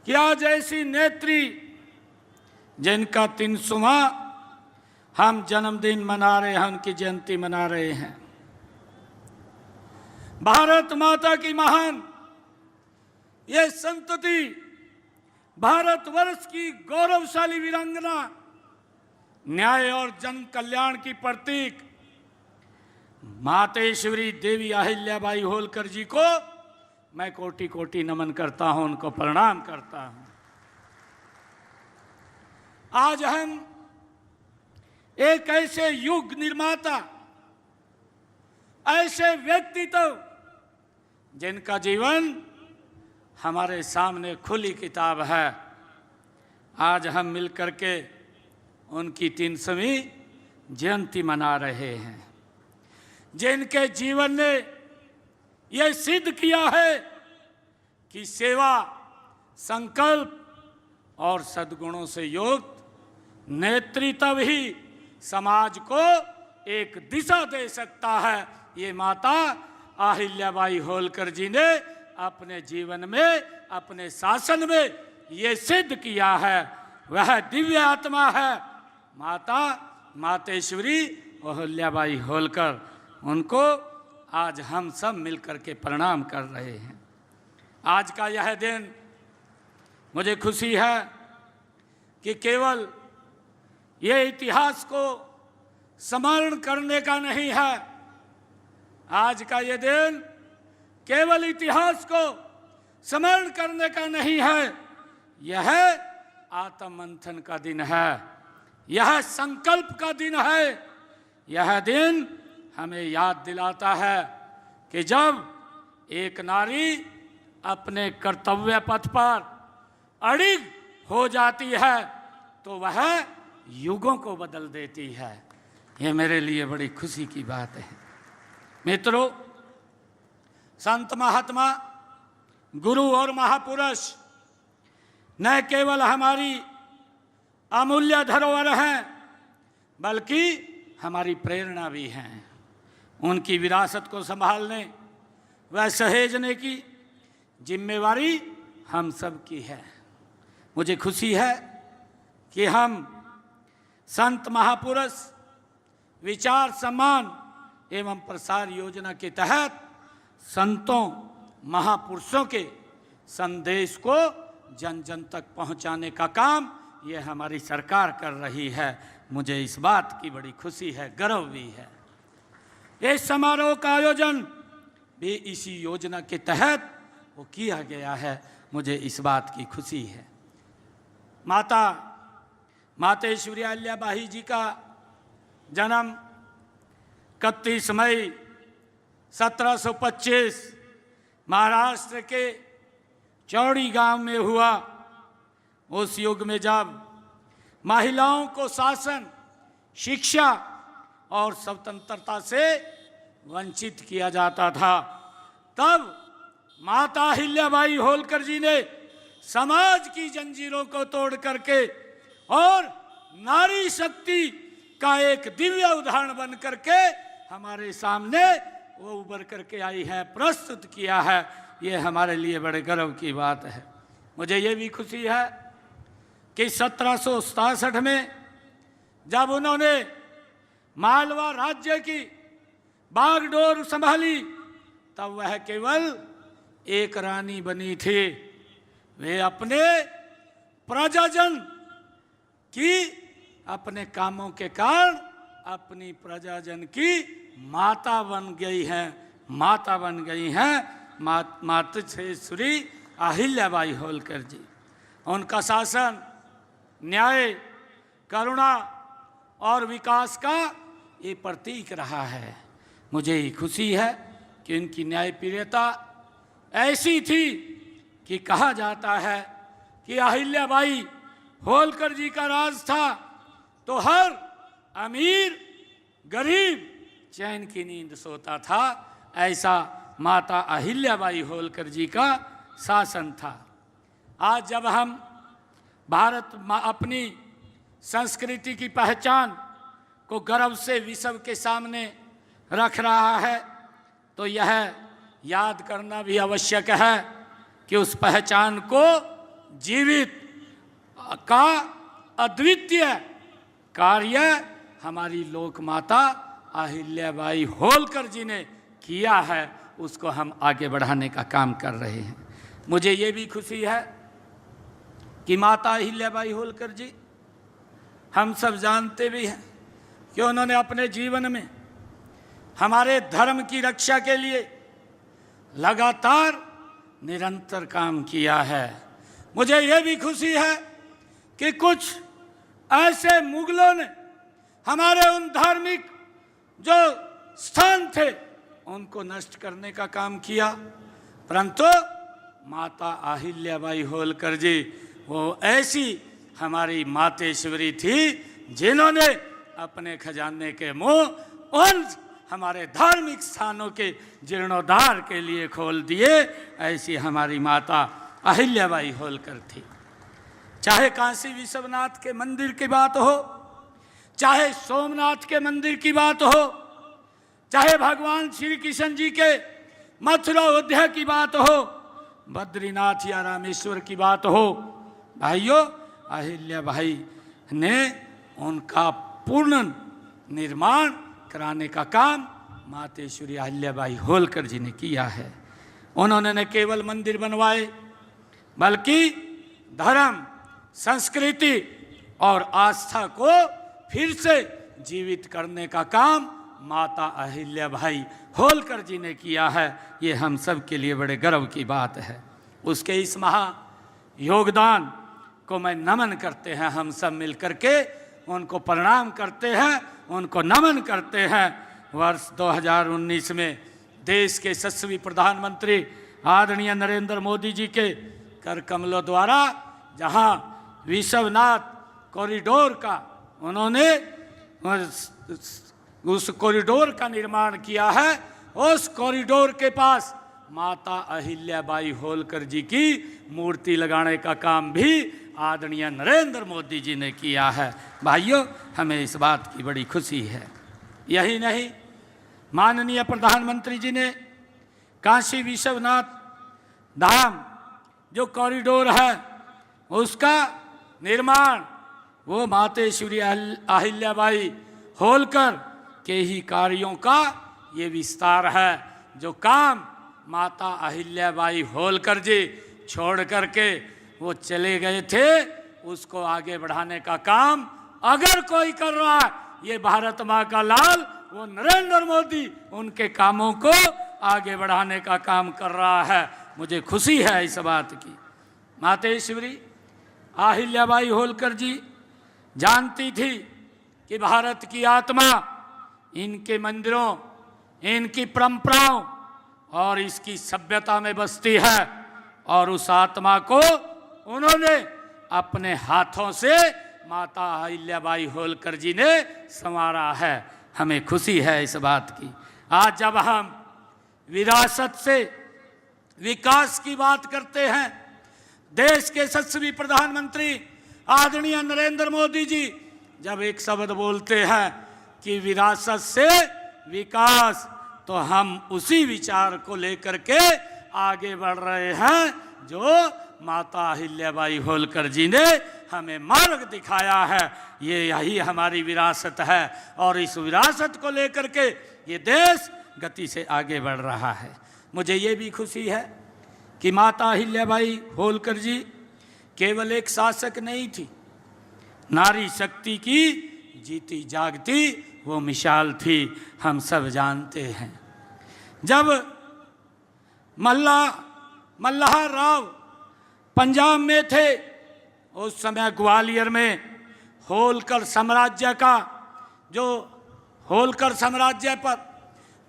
कि आज ऐसी नेत्री जिनका 300वां हम जन्मदिन मना रहे हैं, उनकी जयंती मना रहे हैं। भारत माता की महान ये संतति, भारतवर्ष की गौरवशाली वीरांगना, न्याय और जन कल्याण की प्रतीक मातेश्वरी देवी अहिल्याबाई होलकर जी को मैं कोटि कोटि नमन करता हूं, उनको प्रणाम करता हूं। आज हम एक ऐसे युग निर्माता, ऐसे व्यक्तित्व जिनका जीवन हमारे सामने खुली किताब है, आज हम मिलकर के उनकी 300वीं जयंती मना रहे हैं। जिनके जीवन ने यह सिद्ध किया है कि सेवा, संकल्प और सद्गुणों से युक्त नेतृत्व ही समाज को एक दिशा दे सकता है। ये माता अहिल्याबाई होलकर जी ने अपने जीवन में, अपने शासन में ये सिद्ध किया है। वह दिव्य आत्मा है माता मातेश्वरी अहिल्याबाई होलकर, उनको आज हम सब मिलकर के प्रणाम कर रहे हैं। आज का यह दिन मुझे खुशी है कि केवल ये इतिहास को स्मरण करने का नहीं है, आज का ये दिन केवल इतिहास को स्मरण करने का नहीं है, यह आत्ममंथन का दिन है, यह संकल्प का दिन है। यह दिन हमें याद दिलाता है कि जब एक नारी अपने कर्तव्य पथ पर अड़िग हो जाती है तो वह युगों को बदल देती है। ये मेरे लिए बड़ी खुशी की बात है। मित्रों, संत महात्मा, गुरु और महापुरुष न केवल हमारी अमूल्य धरोहर हैं बल्कि हमारी प्रेरणा भी हैं। उनकी विरासत को संभालने व सहेजने की जिम्मेवारी हम सब की है। मुझे खुशी है कि हम संत महापुरुष विचार सम्मान एवं प्रसार योजना के तहत संतों महापुरुषों के संदेश को जन जन तक पहुंचाने का काम ये हमारी सरकार कर रही है। मुझे इस बात की बड़ी खुशी है, गर्व भी है। इस समारोह का आयोजन भी इसी योजना के तहत वो किया गया है। मुझे इस बात की खुशी है। माता मातेश्वरी अहिल्याबाई जी का जन्म 31 मई 1725 महाराष्ट्र के चौड़ी गांव में हुआ। उस युग में जब महिलाओं को शासन, शिक्षा और स्वतंत्रता से वंचित किया जाता था, तब माता अहिल्याबाई होलकर जी ने समाज की जंजीरों को तोड़ करके और नारी शक्ति का एक दिव्य उदाहरण बन करके हमारे सामने वो उभर करके आई है, प्रस्तुत किया है। ये हमारे लिए बड़े गर्व की बात है। मुझे ये भी खुशी है कि 1767 में जब उन्होंने मालवा राज्य की बागडोर संभाली तब वह केवल एक रानी बनी थी। वे अपने प्रजाजन की अपने कामों के कारण अपनी प्रजाजन की माता बन गई हैं, माता बन गई हैं मातृश्री अहिल्याबाई होलकर जी। उनका शासन न्याय, करुणा और विकास का ये प्रतीक रहा है। मुझे खुशी है कि उनकी न्यायप्रियता ऐसी थी कि कहा जाता है कि अहिल्याबाई होलकर जी का राज था तो हर अमीर गरीब चैन की नींद सोता था। ऐसा माता अहिल्याबाई होलकर जी का शासन था। आज जब हम भारत अपनी संस्कृति की पहचान को गर्व से विश्व के सामने रख रहा है तो यह याद करना भी आवश्यक है कि उस पहचान को जीवित का अद्वितीय कार्य हमारी लोक माता अहिल्याबाई होलकर जी ने किया है, उसको हम आगे बढ़ाने का काम कर रहे हैं। मुझे ये भी खुशी है कि माता अहिल्याबाई होलकर जी, हम सब जानते भी हैं कि उन्होंने अपने जीवन में हमारे धर्म की रक्षा के लिए लगातार निरंतर काम किया है। मुझे यह भी खुशी है कि कुछ ऐसे मुगलों ने हमारे उन धार्मिक जो स्थान थे उनको नष्ट करने का काम किया, परंतु माता अहिल्याबाई होलकर जी वो ऐसी हमारी मातेश्वरी थी जिन्होंने अपने खजाने के मुंह उन हमारे धार्मिक स्थानों के जीर्णोद्धार के लिए खोल दिए। ऐसी हमारी माता अहिल्याबाई होलकर थी। चाहे काशी विश्वनाथ के मंदिर की बात हो, चाहे सोमनाथ के मंदिर की बात हो, चाहे भगवान श्री कृष्ण जी के मथुरा अयोध्या की बात हो, बद्रीनाथ या रामेश्वर की बात हो, भाइयों अहिल्याबाई ने उनका पूर्ण निर्माण कराने का काम मातेश्वरी अहिल्याबाई होलकर जी ने किया है। उन्होंने न केवल मंदिर बनवाए बल्कि धर्म, संस्कृति और आस्था को फिर से जीवित करने का काम माता अहिल्याबाई होलकर जी ने किया है। ये हम सब के लिए बड़े गर्व की बात है। उसके इस महा योगदान को मैं नमन करते हैं, हम सब मिलकर के उनको प्रणाम करते हैं, उनको नमन करते हैं। वर्ष 2019 में देश के यशस्वी प्रधानमंत्री आदरणीय नरेंद्र मोदी जी के कर कमलों द्वारा जहां विश्वनाथ कॉरिडोर का उन्होंने उस कॉरिडोर का निर्माण किया है, उस कॉरिडोर के पास माता अहिल्याबाई होलकर जी की मूर्ति लगाने का काम भी आदरणीय नरेंद्र मोदी जी ने किया है। भाइयों, हमें इस बात की बड़ी खुशी है। यही नहीं, माननीय प्रधानमंत्री जी ने काशी विश्वनाथ धाम जो कॉरिडोर है उसका निर्माण वो मातेश्वरी अहिल्याबाई होलकर के ही कार्यों का ये विस्तार है। जो काम माता अहिल्याबाई होलकर जी छोड़ करके वो चले गए थे उसको आगे बढ़ाने का काम अगर कोई कर रहा है, ये भारत माँ का लाल वो नरेंद्र मोदी उनके कामों को आगे बढ़ाने का काम कर रहा है। मुझे खुशी है इस बात की। मातेश्वरी अहिल्याबाई होलकर जी जानती थी कि भारत की आत्मा इनके मंदिरों, इनकी परंपराओं और इसकी सभ्यता में बसती है और उस आत्मा को उन्होंने अपने हाथों से माता अहिल्याबाई होलकर जी ने संवारा है। हमें खुशी है इस बात की। आज जब हम विरासत से विकास की बात करते हैं, देश के यशस्वी प्रधानमंत्री आदरणीय नरेंद्र मोदी जी जब एक शब्द बोलते हैं कि विरासत से विकास, तो हम उसी विचार को लेकर के आगे बढ़ रहे हैं जो माता अहिल्याबाई होलकर जी ने हमें मार्ग दिखाया है। ये यही हमारी विरासत है और इस विरासत को लेकर के ये देश गति से आगे बढ़ रहा है। मुझे ये भी खुशी है कि माता अहिल्याबाई होलकर जी केवल एक शासक नहीं थी, नारी शक्ति की जीती जागती वो मिसाल थी, हम सब जानते हैं। जब मल्हार राव पंजाब में थे, उस समय ग्वालियर में होलकर साम्राज्य पर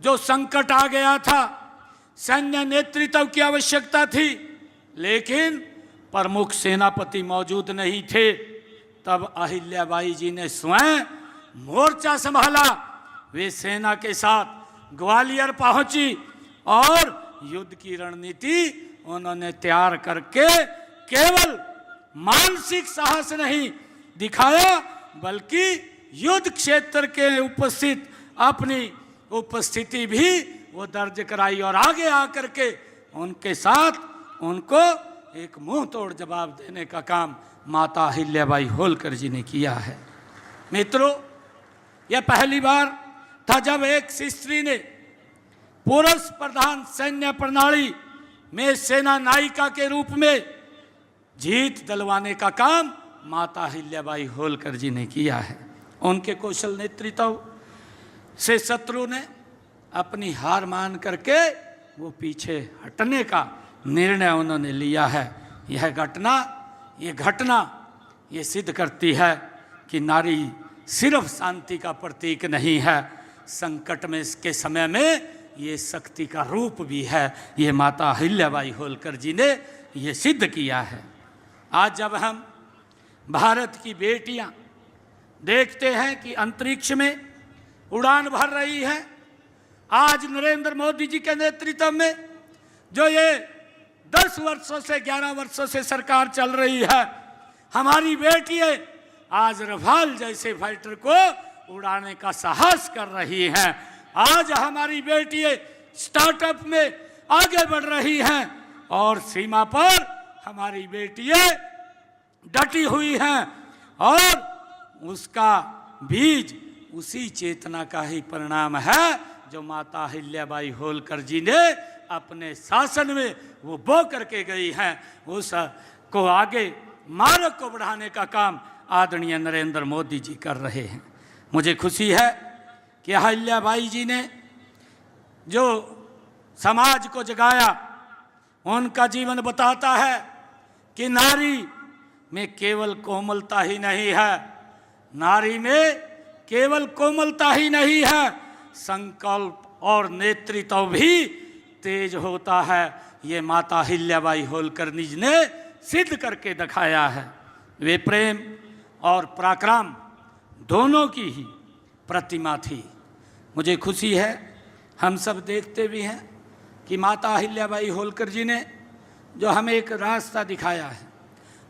जो संकट आ गया था, सैन्य नेतृत्व की आवश्यकता थी, लेकिन प्रमुख सेनापति मौजूद नहीं थे। तब अहिल्याबाई जी ने स्वयं मोर्चा संभाला। वे सेना के साथ ग्वालियर पहुंची और युद्ध की रणनीति उन्होंने तैयार करके केवल मानसिक साहस नहीं दिखाया, बल्कि युद्ध क्षेत्र के उपस्थित अपनी उपस्थिति भी वो दर्ज कराई और आगे आकर के उनके साथ उनको एक मुंह तोड़ जवाब देने का काम माता अहिल्याबाई होलकर जी ने किया है। मित्रों, यह पहली बार था जब एक स्त्री ने पुरुष प्रधान सैन्य प्रणाली में सेना नायिका के रूप में जीत दिलवाने का काम माता अहिल्याबाई होलकर जी ने किया है। उनके कौशल नेतृत्व से शत्रु ने अपनी हार मान करके वो पीछे हटने का निर्णय उन्होंने लिया है। यह घटना ये सिद्ध करती है कि नारी सिर्फ शांति का प्रतीक नहीं है, संकट में इसके समय में ये शक्ति का रूप भी है। ये माता अहिल्याबाई होलकर जी ने ये सिद्ध किया है। आज जब हम भारत की बेटियां देखते हैं कि अंतरिक्ष में उड़ान भर रही है, आज नरेंद्र मोदी जी के नेतृत्व में जो ये 10 वर्षों से 11 वर्षों से सरकार चल रही है, हमारी बेटियां आज रफाल जैसे फाइटर को उड़ाने का साहस कर रही हैं। आज हमारी बेटियां स्टार्टअप में आगे बढ़ रही हैं और सीमा पर हमारी बेटियां डटी हुई हैं और उसका बीज उसी चेतना का ही परिणाम है जो माता अहिल्याबाई होलकर जी ने अपने शासन में वो बो करके गई हैं। उस को आगे मार्ग को बढ़ाने का काम आदरणीय नरेंद्र मोदी जी कर रहे हैं। मुझे खुशी है कि अहिल्याबाई जी ने जो समाज को जगाया, उनका जीवन बताता है कि नारी में केवल कोमलता ही नहीं है, नारी में केवल कोमलता ही नहीं है, संकल्प और नेतृत्व भी तेज होता है। ये माता अहिल्याबाई होलकर जी ने सिद्ध करके दिखाया है। वे प्रेम और पराक्रम दोनों की ही प्रतिमा थी। मुझे खुशी है, हम सब देखते भी हैं कि माता अहिल्याबाई होलकर जी ने जो हमें एक रास्ता दिखाया है,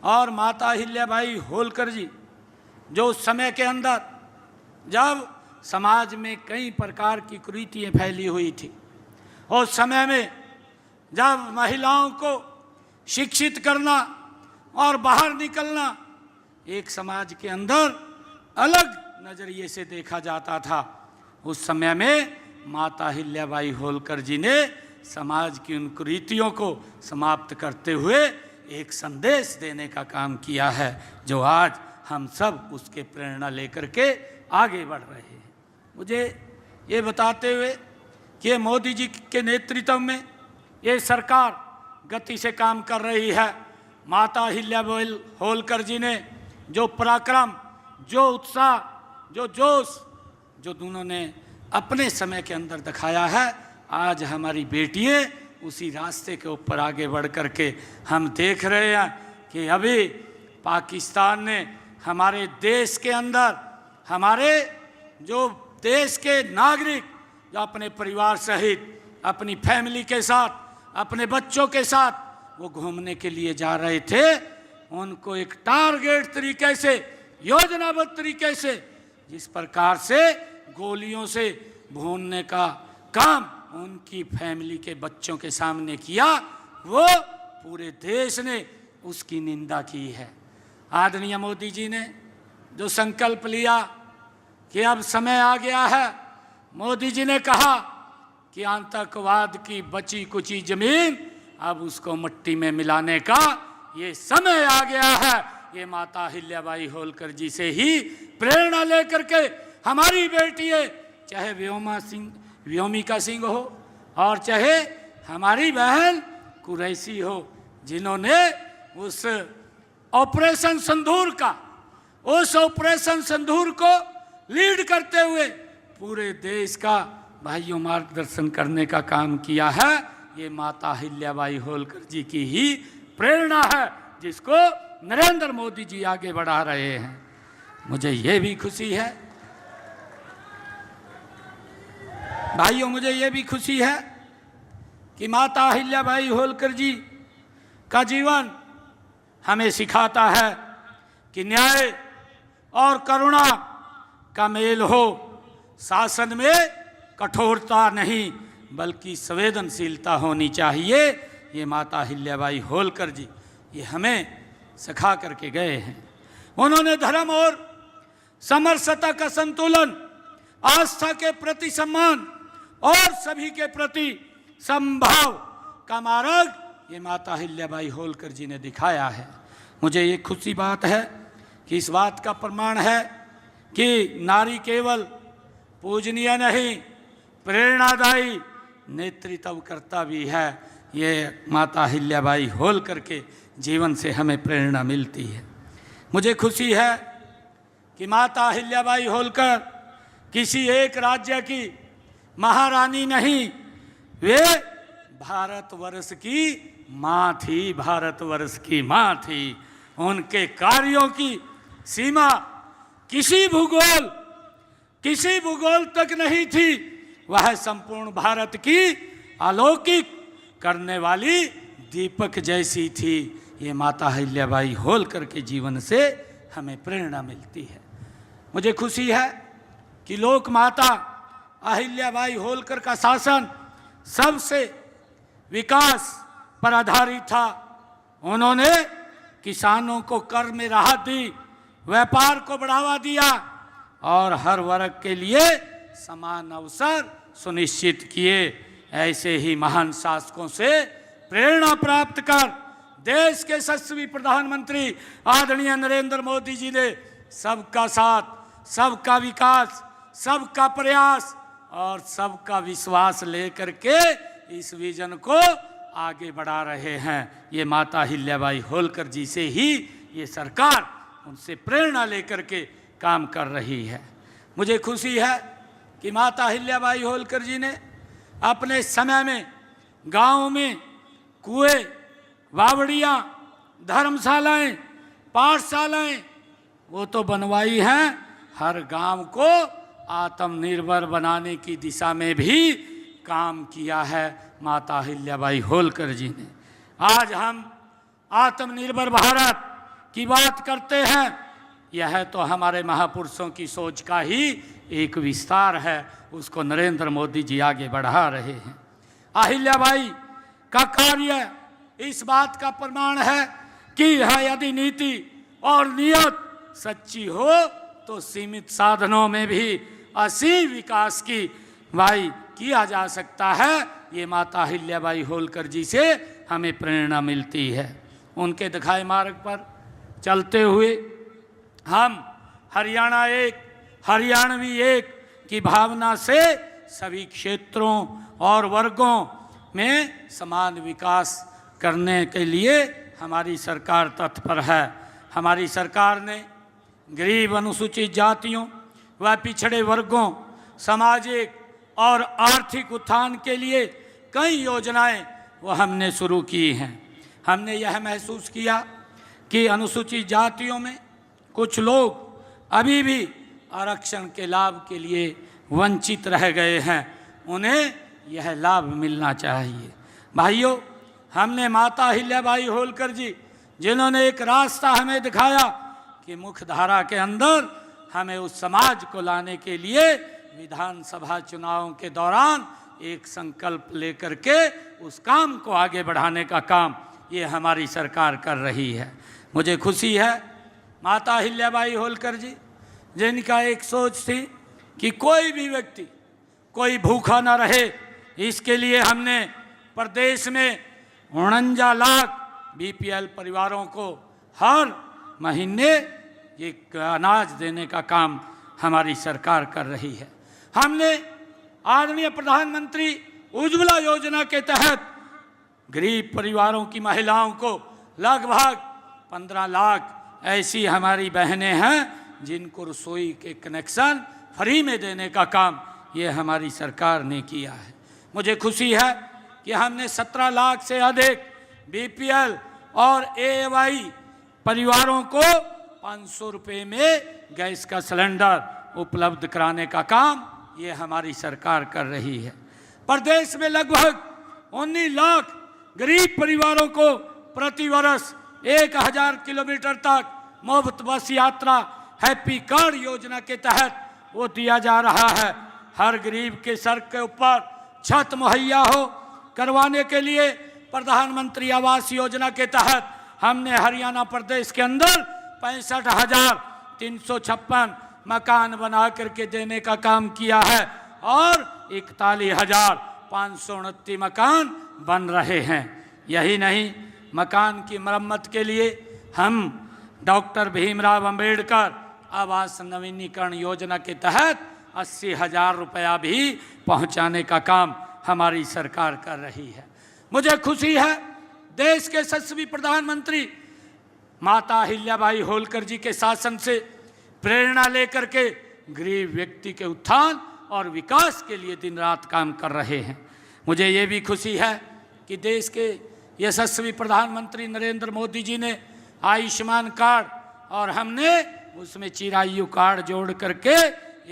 और माता अहिल्याबाई होलकर जी जो उस समय के अंदर जब समाज में कई प्रकार की कुरीतियाँ फैली हुई थी, उस समय में जब महिलाओं को शिक्षित करना और बाहर निकलना एक समाज के अंदर अलग नज़रिए से देखा जाता था, उस समय में माता अहिल्याबाई होलकर जी ने समाज की उन कुरीतियों को समाप्त करते हुए एक संदेश देने का काम किया है, जो आज हम सब उसके प्रेरणा लेकर के आगे बढ़ रहे हैं। मुझे ये बताते हुए कि मोदी जी के नेतृत्व में ये सरकार गति से काम कर रही है। माता अहिल्याबाई होलकर जी ने जो पराक्रम, जो उत्साह, जो जोश जो दोनों ने अपने समय के अंदर दिखाया है, आज हमारी बेटियां उसी रास्ते के ऊपर आगे बढ़ कर के हम देख रहे हैं कि अभी पाकिस्तान ने हमारे देश के अंदर, हमारे जो देश के नागरिक जो अपने परिवार सहित अपनी फैमिली के साथ, अपने बच्चों के साथ वो घूमने के लिए जा रहे थे, उनको एक टारगेट तरीके से, योजनाबद्ध तरीके से, जिस प्रकार से गोलियों से भूनने का काम उनकी फैमिली के बच्चों के सामने किया, वो पूरे देश ने उसकी निंदा की है। आदरणीय मोदी जी ने जो संकल्प लिया कि अब समय आ गया है, मोदी जी ने कहा कि आतंकवाद की बची कुची जमीन अब उसको मिट्टी में मिलाने का ये समय आ गया है। ये माता अहिल्याबाई होलकर जी से ही प्रेरणा लेकर के हमारी बेटी है, चाहे व्योमिका सिंह हो और चाहे हमारी बहन कुरैशी हो, जिन्होंने उस ऑपरेशन सिंदूर को लीड करते हुए पूरे देश का भाइयों मार्गदर्शन करने का काम किया है। ये माता अहिल्याबाई होलकर जी की ही प्रेरणा है, जिसको नरेंद्र मोदी जी आगे बढ़ा रहे हैं। मुझे ये भी खुशी है भाइयों, मुझे ये भी खुशी है कि माता अहिल्याबाई होलकर जी का जीवन हमें सिखाता है कि न्याय और करुणा का मेल हो, शासन में कठोरता नहीं बल्कि संवेदनशीलता होनी चाहिए। ये माता अहिल्याबाई होलकर जी ये हमें सिखा करके गए हैं। उन्होंने धर्म और समरसता का संतुलन, आस्था के प्रति सम्मान और सभी के प्रति समभाव का मार्ग ये माता अहिल्याबाई होलकर जी ने दिखाया है। मुझे ये खुशी बात है कि इस बात का प्रमाण है कि नारी केवल पूजनीय नहीं, प्रेरणादायी नेतृत्वकर्ता भी है। ये माता अहिल्याबाई होलकर के जीवन से हमें प्रेरणा मिलती है। मुझे खुशी है कि माता अहिल्याबाई होलकर किसी एक राज्य की महारानी नहीं, वे भारतवर्ष की माँ थी, भारतवर्ष की माँ थी। उनके कार्यों की सीमा किसी भूगोल तक नहीं थी, वह संपूर्ण भारत की अलौकिक करने वाली दीपक जैसी थी। ये माता अहिल्याबाई होलकर के जीवन से हमें प्रेरणा मिलती है। मुझे खुशी है कि लोक माता अहिल्याबाई होलकर का शासन सबसे विकास पर आधारित था। उन्होंने किसानों को कर में राहत दी, व्यापार को बढ़ावा दिया और हर वर्ग के लिए समान अवसर सुनिश्चित किए। ऐसे ही महान शासकों से प्रेरणा प्राप्त कर देश के यशस्वी प्रधानमंत्री आदरणीय नरेंद्र मोदी जी ने सबका साथ, सबका विकास, सबका प्रयास और सबका विश्वास लेकर के इस विजन को आगे बढ़ा रहे हैं। ये माता अहिल्याबाई होलकर जी से ही ये सरकार उनसे प्रेरणा लेकर के काम कर रही है। मुझे खुशी है कि माता अहिल्याबाई होलकर जी ने अपने समय में गाँव में कुएं, बावड़ियाँ, धर्मशालाएं, पाठशालाएं वो तो बनवाई हैं, हर गांव को आत्मनिर्भर बनाने की दिशा में भी काम किया है माता अहिल्याबाई होलकर जी ने। आज हम आत्मनिर्भर भारत की बात करते हैं, यह तो हमारे महापुरुषों की सोच का ही एक विस्तार है, उसको नरेंद्र मोदी जी आगे बढ़ा रहे हैं। अहिल्याबाई का कार्य इस बात का प्रमाण है कि यह यदि नीति और नियत सच्ची हो तो सीमित साधनों में भी असीम विकास की भाई किया जा सकता है। ये माता अहिल्याबाई होलकर जी से हमें प्रेरणा मिलती है। उनके दिखाए मार्ग पर चलते हुए हम हरियाणा एक, हरियाणवी एक की भावना से सभी क्षेत्रों और वर्गों में समान विकास करने के लिए हमारी सरकार तत्पर है। हमारी सरकार ने गरीब, अनुसूचित जातियों व पिछड़े वर्गों, सामाजिक और आर्थिक उत्थान के लिए कई योजनाएं वो हमने शुरू की हैं। हमने यह महसूस किया कि अनुसूचित जातियों में कुछ लोग अभी भी आरक्षण के लाभ के लिए वंचित रह गए हैं, उन्हें यह लाभ मिलना चाहिए। भाइयों, हमने माता अहिल्याबाई होलकर जी जिन्होंने एक रास्ता हमें दिखाया कि मुख्यधारा के अंदर हमें उस समाज को लाने के लिए विधानसभा चुनावों के दौरान एक संकल्प लेकर के उस काम को आगे बढ़ाने का काम ये हमारी सरकार कर रही है। मुझे खुशी है माता अहिल्याबाई होलकर जी जिनका एक सोच थी कि कोई भी व्यक्ति कोई भूखा ना रहे, इसके लिए हमने प्रदेश में 49 लाख बीपीएल परिवारों को हर महीने ये अनाज देने का काम हमारी सरकार कर रही है। हमने आदरणीय प्रधानमंत्री उज्ज्वला योजना के तहत गरीब परिवारों की महिलाओं को लगभग 15 लाख ऐसी हमारी बहनें हैं जिनको रसोई के कनेक्शन फ्री में देने का काम ये हमारी सरकार ने किया है। मुझे खुशी है कि हमने 17 लाख से अधिक बीपीएल और एवाई परिवारों को 500 रुपये में गैस का सिलेंडर उपलब्ध कराने का काम ये हमारी सरकार कर रही है। प्रदेश में लगभग 19 लाख गरीब परिवारों को प्रति वर्ष 1000 किलोमीटर तक मुफ्त बस यात्रा हैप्पी कार्ड योजना के तहत वो दिया जा रहा है। हर गरीब के सर के ऊपर छत मुहैया हो करवाने के लिए प्रधानमंत्री आवास योजना के तहत हमने हरियाणा प्रदेश के अंदर 65,356 मकान बना करके देने का काम किया है और 41,529 मकान बन रहे हैं। यही नहीं, मकान की मरम्मत के लिए हम डॉक्टर भीमराव अंबेडकर आवास नवीनीकरण योजना के तहत 80,000 रुपया भी पहुंचाने का काम हमारी सरकार कर रही है। मुझे खुशी है देश के यशस्वी प्रधानमंत्री माता अहिल्याबाई होलकर जी के शासन से प्रेरणा लेकर के गरीब व्यक्ति के उत्थान और विकास के लिए दिन रात काम कर रहे हैं। मुझे ये भी खुशी है कि देश के यशस्वी प्रधानमंत्री नरेंद्र मोदी जी ने आयुष्मान कार्ड और हमने उसमें चिरायु कार्ड जोड़ करके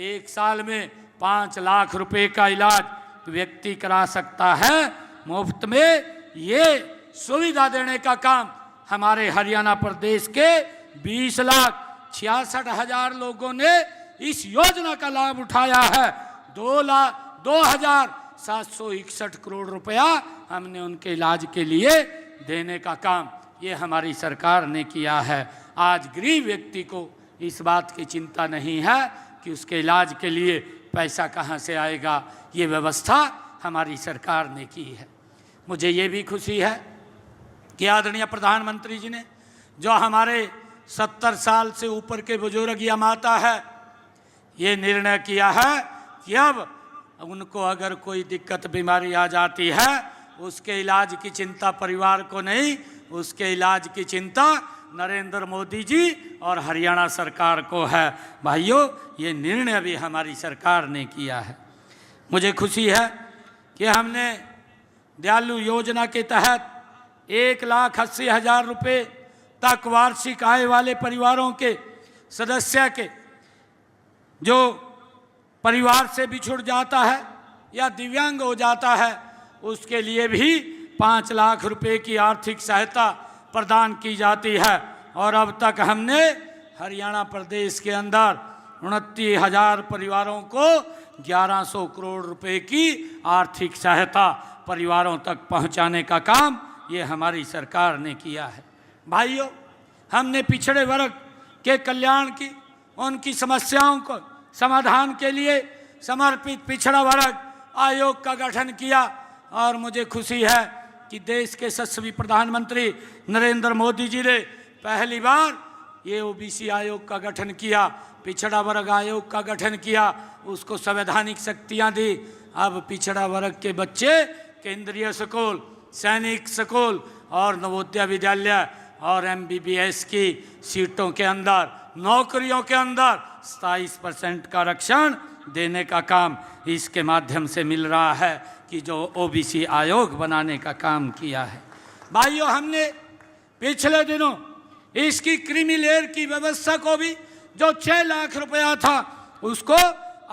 1 साल में 5 लाख रुपए का इलाज व्यक्ति करा सकता है मुफ्त में। ये सुविधा देने का काम हमारे हरियाणा प्रदेश के 20,66,000 लोगों ने इस योजना का लाभ उठाया है। 2,0761 करोड़ रुपया हमने उनके इलाज के लिए देने का काम ये हमारी सरकार ने किया है। आज गरीब व्यक्ति को इस बात की चिंता नहीं है कि उसके इलाज के लिए पैसा कहाँ से आएगा, ये व्यवस्था हमारी सरकार ने की है। मुझे ये भी खुशी है कि आदरणीय प्रधानमंत्री जी ने जो हमारे 70 साल से ऊपर के बुजुर्ग या माता है ये निर्णय किया है कि अब उनको अगर कोई दिक्कत बीमारी आ जाती है उसके इलाज की चिंता परिवार को नहीं, उसके इलाज की चिंता नरेंद्र मोदी जी और हरियाणा सरकार को है। भाइयों, ये निर्णय भी हमारी सरकार ने किया है। मुझे खुशी है कि हमने दयालु योजना के तहत 1,80,000 रुपये तक वार्षिक आय वाले परिवारों के सदस्य के जो परिवार से बिछुड़ जाता है या दिव्यांग हो जाता है उसके लिए भी 5 लाख रुपए की आर्थिक सहायता प्रदान की जाती है। और अब तक हमने हरियाणा प्रदेश के अंदर 29,000 परिवारों को 1,100 करोड़ रुपए की आर्थिक सहायता परिवारों तक पहुंचाने का काम ये हमारी सरकार ने किया है। भाइयों, हमने पिछड़े वर्ग के कल्याण की उनकी समस्याओं को समाधान के लिए समर्पित पिछड़ा वर्ग आयोग का गठन किया और मुझे खुशी है कि देश के यशस्वी प्रधानमंत्री नरेंद्र मोदी जी ने पहली बार ये ओबीसी आयोग का गठन किया, पिछड़ा वर्ग आयोग का गठन किया, उसको संवैधानिक शक्तियां दी। अब पिछड़ा वर्ग के बच्चे केंद्रीय स्कूल, सैनिक स्कूल और नवोदय विद्यालय और MBBS की सीटों के अंदर, नौकरियों के अंदर 27% का आरक्षण देने का काम इसके माध्यम से मिल रहा है कि जो ओबीसी आयोग बनाने का काम किया है। भाइयों, हमने पिछले दिनों इसकी क्रीमी लेयर की व्यवस्था को भी जो 6 लाख रुपया था उसको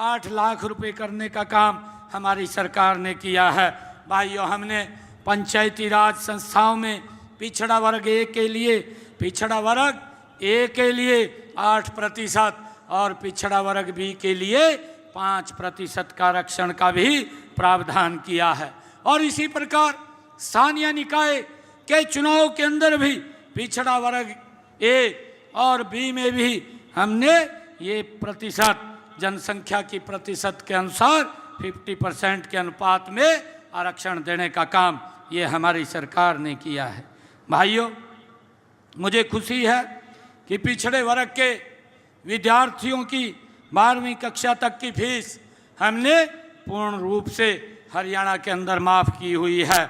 8 लाख रुपए करने का काम हमारी सरकार ने किया है। भाइयों, हमने पंचायती राज संस्थाओं में पिछड़ा वर्ग ए के लिए, पिछड़ा वर्ग ए के लिए 8% और पिछड़ा वर्ग बी के लिए 5% का आरक्षण का भी प्रावधान किया है। और इसी प्रकार स्थानीय निकाय के चुनाव के अंदर भी पिछड़ा वर्ग ए और बी में भी हमने ये प्रतिशत जनसंख्या की प्रतिशत के अनुसार 50% के अनुपात में आरक्षण देने का काम ये हमारी सरकार ने किया है। भाइयों, मुझे खुशी है कि पिछड़े वर्ग के विद्यार्थियों की 12वीं कक्षा तक की फीस हमने पूर्ण रूप से हरियाणा के अंदर माफ़ की हुई है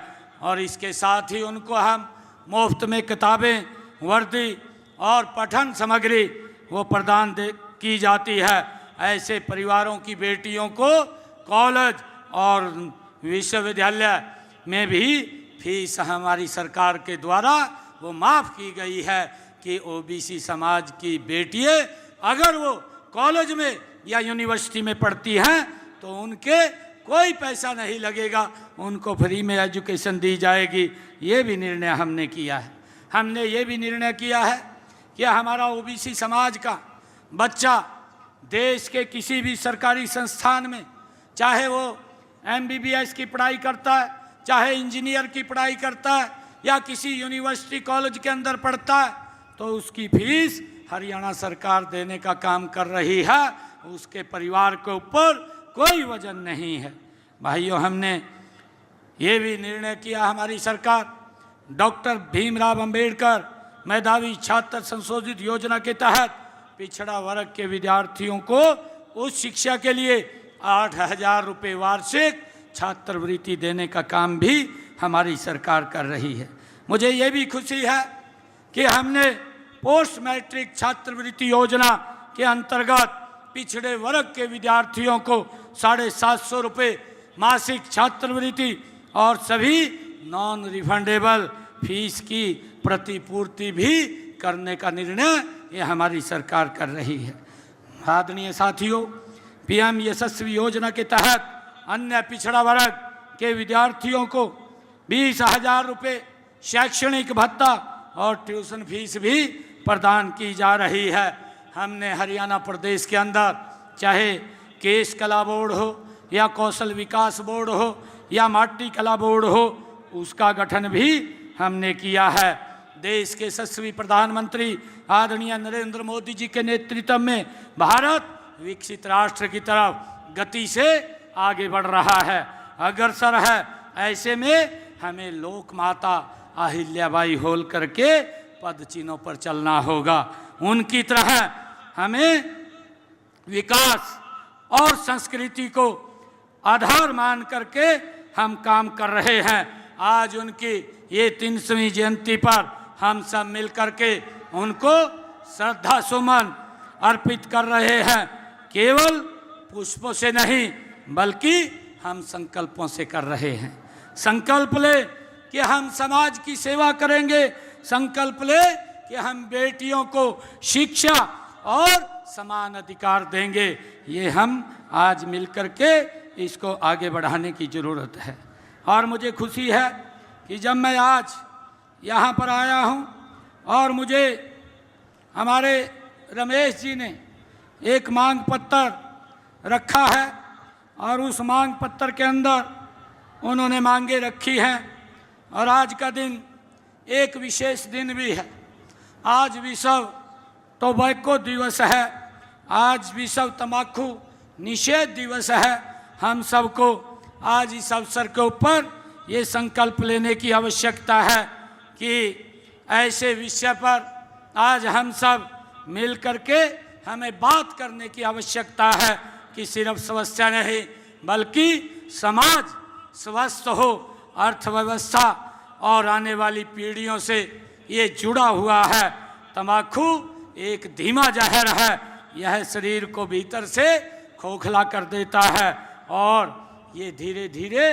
और इसके साथ ही उनको हम मुफ्त में किताबें, वर्दी और पठन सामग्री वो प्रदान की जाती है। ऐसे परिवारों की बेटियों को कॉलेज और विश्वविद्यालय में भी फीस हमारी सरकार के द्वारा वो माफ़ की गई है कि ओबीसी समाज की बेटियाँ अगर वो कॉलेज में या यूनिवर्सिटी में पढ़ती हैं तो उनके कोई पैसा नहीं लगेगा, उनको फ्री में एजुकेशन दी जाएगी। ये भी निर्णय हमने किया है। हमने ये भी निर्णय किया है कि हमारा ओबीसी समाज का बच्चा देश के किसी भी सरकारी संस्थान में, चाहे वो MBBS की पढ़ाई करता है, चाहे इंजीनियर की पढ़ाई करता है या किसी यूनिवर्सिटी कॉलेज के अंदर पढ़ता है, तो उसकी फीस हरियाणा सरकार देने का काम कर रही है। उसके परिवार के ऊपर कोई वजन नहीं है। भाइयों, हमने ये भी निर्णय किया, हमारी सरकार डॉक्टर भीमराव अंबेडकर मेधावी छात्र संशोधित योजना के तहत पिछड़ा वर्ग के विद्यार्थियों को उस शिक्षा के लिए 8,000 रुपये वार्षिक छात्रवृत्ति देने का काम भी हमारी सरकार कर रही है। मुझे ये भी खुशी है कि हमने पोस्ट मैट्रिक छात्रवृत्ति योजना के अंतर्गत पिछड़े वर्ग के विद्यार्थियों को 750 रुपये मासिक छात्रवृत्ति और सभी नॉन रिफंडेबल फीस की प्रतिपूर्ति भी करने का निर्णय ये हमारी सरकार कर रही है। आदरणीय साथियों, PM यशस्वी योजना के तहत अन्य पिछड़ा वर्ग के विद्यार्थियों को 20,000 रुपये शैक्षणिक भत्ता और ट्यूशन फीस भी प्रदान की जा रही है। हमने हरियाणा प्रदेश के अंदर चाहे केश कला बोर्ड हो या कौशल विकास बोर्ड हो या माटी कला बोर्ड हो, उसका गठन भी हमने किया है। देश के यशस्वी प्रधानमंत्री आदरणीय नरेंद्र मोदी जी के नेतृत्व में भारत विकसित राष्ट्र की तरफ गति से आगे बढ़ रहा है, अग्रसर है। ऐसे में हमें लोक माता अहिल्याबाई होलकर के पद चिन्हों पर चलना होगा। उनकी तरह हमें विकास और संस्कृति को आधार मान करके हम काम कर रहे हैं। आज उनकी ये 300वीं जयंती पर हम सब मिल करके उनको श्रद्धा सुमन अर्पित कर रहे हैं। केवल पुष्पों से नहीं बल्कि हम संकल्पों से कर रहे हैं। संकल्प ले कि हम समाज की सेवा करेंगे, संकल्प ले कि हम बेटियों को शिक्षा और समान अधिकार देंगे। ये हम आज मिलकर के इसको आगे बढ़ाने की ज़रूरत है। और मुझे खुशी है कि जब मैं आज यहाँ पर आया हूँ और मुझे हमारे रमेश जी ने एक मांग पत्र रखा है और उस मांग पत्र के अंदर उन्होंने मांगे रखी हैं और आज का दिन एक विशेष दिन भी है। आज विश्व टोबैको दिवस है, आज विश्व तंबाकू निषेध दिवस है। हम सबको आज इस अवसर के ऊपर ये संकल्प लेने की आवश्यकता है कि ऐसे विषय पर आज हम सब मिल करके हमें बात करने की आवश्यकता है कि सिर्फ समस्या नहीं बल्कि समाज स्वस्थ हो, अर्थव्यवस्था और आने वाली पीढ़ियों से ये जुड़ा हुआ है। तंबाकू एक धीमा जहर है, यह शरीर को भीतर से खोखला कर देता है और ये धीरे धीरे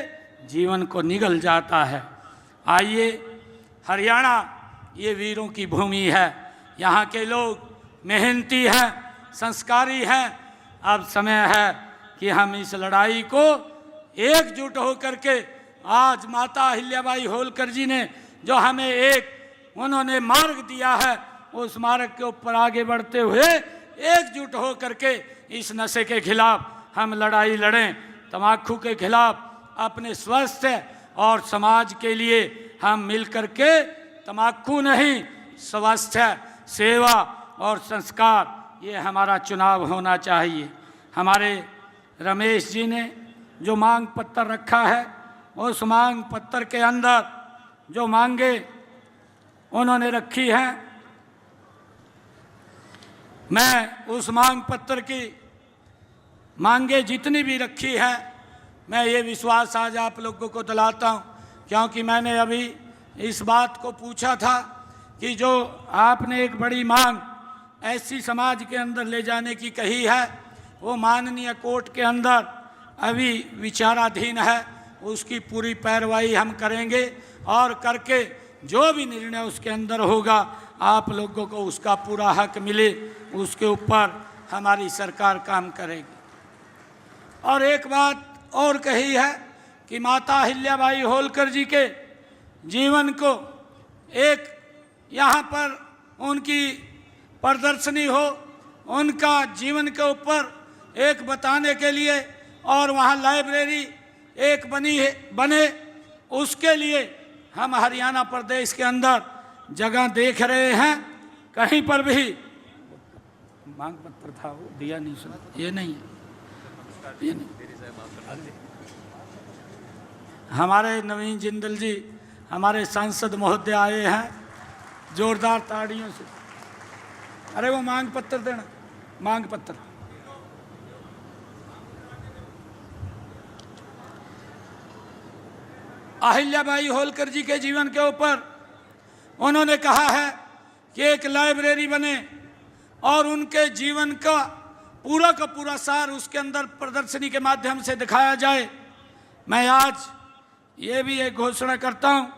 जीवन को निगल जाता है। आइए, हरियाणा ये वीरों की भूमि है, यहाँ के लोग मेहनती हैं, संस्कारी हैं। अब समय है कि हम इस लड़ाई को एकजुट होकर के, आज माता अहिल्याबाई होलकर जी ने जो हमें एक उन्होंने मार्ग दिया है, उस मार्ग के ऊपर आगे बढ़ते हुए एकजुट होकर के इस नशे के खिलाफ हम लड़ाई लड़ें। तंबाकू के खिलाफ अपने स्वास्थ्य और समाज के लिए हम मिलकर के तंबाकू नहीं, स्वास्थ्य, सेवा और संस्कार, ये हमारा चुनाव होना चाहिए। हमारे रमेश जी ने जो मांग पत्र रखा है, उस मांग पत्र के अंदर जो मांगे उन्होंने रखी हैं, मैं उस मांग पत्र की मांगे जितनी भी रखी है, मैं ये विश्वास आज आप लोगों को दिलाता हूँ, क्योंकि मैंने अभी इस बात को पूछा था कि जो आपने एक बड़ी मांग ऐसी समाज के अंदर ले जाने की कही है, वो माननीय कोर्ट के अंदर अभी विचाराधीन है। उसकी पूरी पैरवाई हम करेंगे और करके जो भी निर्णय उसके अंदर होगा, आप लोगों को उसका पूरा हक मिले, उसके ऊपर हमारी सरकार काम करेगी। और एक बात और कही है कि माता अहिल्याबाई होलकर जी के जीवन को एक यहाँ पर उनकी प्रदर्शनी हो, उनका जीवन के ऊपर एक बताने के लिए, और वहाँ लाइब्रेरी एक बने, उसके लिए हम हरियाणा प्रदेश के अंदर जगह देख रहे हैं। कहीं पर भी मांग पत्र था, वो दिया नहीं, सुना, ये नहीं है, ये नहीं। हमारे नवीन जिंदल जी, हमारे सांसद महोदय आए हैं, जोरदार ताड़ियों से। अरे वो मांग पत्र देना, मांग पत्र। अहिल्याबाई होलकर जी के जीवन के ऊपर उन्होंने कहा है कि एक लाइब्रेरी बने और उनके जीवन का पूरा सार उसके अंदर प्रदर्शनी के माध्यम से दिखाया जाए। मैं आज ये भी एक घोषणा करता हूँ,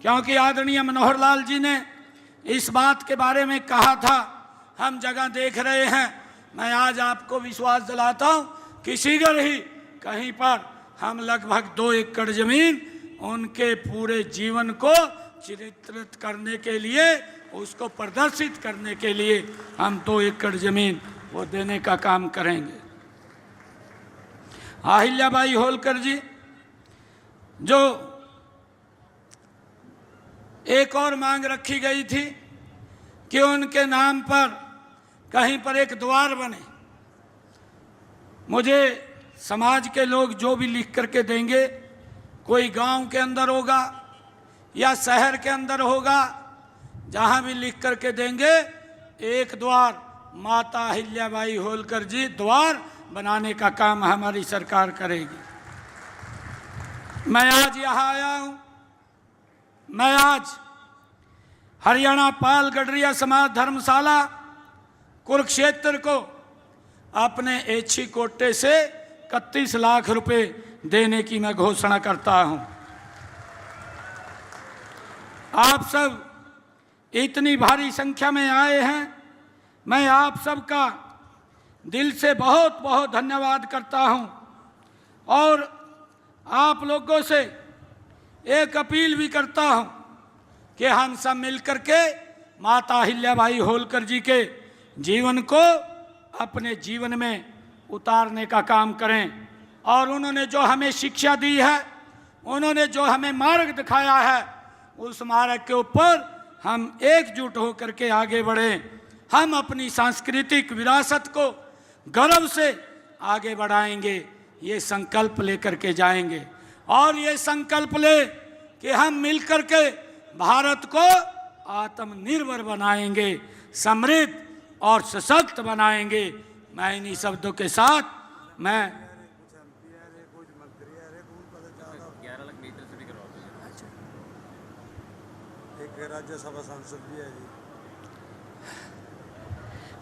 क्योंकि आदरणीय मनोहर लाल जी ने इस बात के बारे में कहा था, हम जगह देख रहे हैं। मैं आज आपको विश्वास दिलाता हूँ कि शीघ्र ही कहीं पर हम लगभग 2 एकड़ जमीन उनके पूरे जीवन को चित्रित करने के लिए, उसको प्रदर्शित करने के लिए हम 2 एकड़ जमीन वो देने का काम करेंगे। अहिल्याबाई होलकर जी जो एक और मांग रखी गई थी कि उनके नाम पर कहीं पर एक द्वार बने। मुझे समाज के लोग जो भी लिख करके देंगे, कोई गांव के अंदर होगा या शहर के अंदर होगा, जहां भी लिख करके देंगे, एक द्वार माता अहिल्याबाई होलकर जी द्वार बनाने का काम हमारी सरकार करेगी। मैं आज यहाँ आया हूँ, मैं आज हरियाणा पाल गडरिया समाज धर्मशाला कुरुक्षेत्र को अपने ऐच्छिक कोटे से 31 लाख रुपए देने की मैं घोषणा करता हूँ। आप सब इतनी भारी संख्या में आए हैं, मैं आप सबका दिल से बहुत बहुत धन्यवाद करता हूँ और आप लोगों से एक अपील भी करता हूँ कि हम सब मिलकर के माता अहिल्याबाई होलकर जी के जीवन को अपने जीवन में उतारने का काम करें। और उन्होंने जो हमें शिक्षा दी है, उन्होंने जो हमें मार्ग दिखाया है, उस मार्ग के ऊपर हम एकजुट होकर के आगे बढ़ें। हम अपनी सांस्कृतिक विरासत को गर्व से आगे बढ़ाएंगे, ये संकल्प लेकर के जाएंगे। और ये संकल्प ले कि हम मिलकर के भारत को आत्मनिर्भर बनाएंगे, समृद्ध और सशक्त बनाएंगे। मैं इन्हीं शब्दों के साथ मैं राज्यसभा सांसद भी है जी।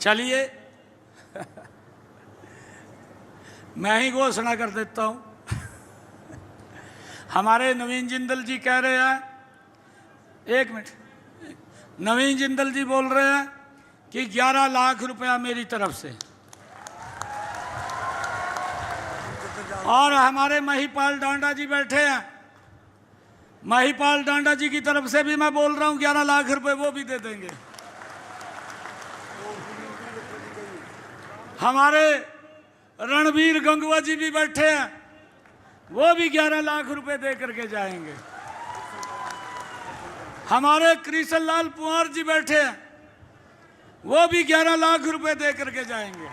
चलिए मैं ही घोषणा कर देता हूं। हमारे नवीन जिंदल जी कह रहे हैं, एक मिनट, नवीन जिंदल जी बोल रहे हैं कि 11 लाख रुपया मेरी तरफ से, और हमारे महिपाल डांडा जी बैठे हैं, महिपाल डांडा जी की तरफ से भी मैं बोल रहा हूं 11 लाख रुपए वो भी दे देंगे। हमारे रणवीर गंगवा जी भी बैठे हैं, वो भी 11 लाख रुपए दे करके जाएंगे। हमारे कृष्ण लाल पुआर जी बैठे हैं, वो भी 11 लाख रुपए दे करके जाएंगे।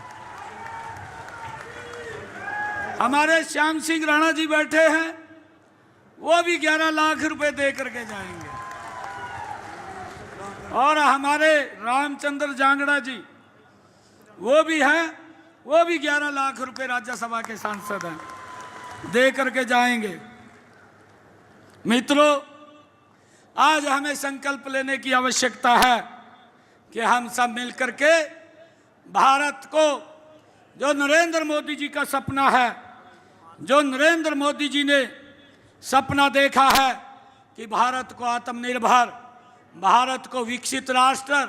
हमारे श्याम सिंह राणा जी बैठे हैं, वो भी 11 लाख रुपए दे करके जाएंगे। और हमारे रामचंद्र जांगड़ा जी वो भी हैं, वो भी 11 लाख रुपए राज्यसभा के सांसद हैं, दे करके जाएंगे। मित्रों, आज हमें संकल्प लेने की आवश्यकता है कि हम सब मिलकर के भारत को, जो नरेंद्र मोदी जी का सपना है, जो नरेंद्र मोदी जी ने सपना देखा है कि भारत को आत्मनिर्भर, भारत को विकसित राष्ट्र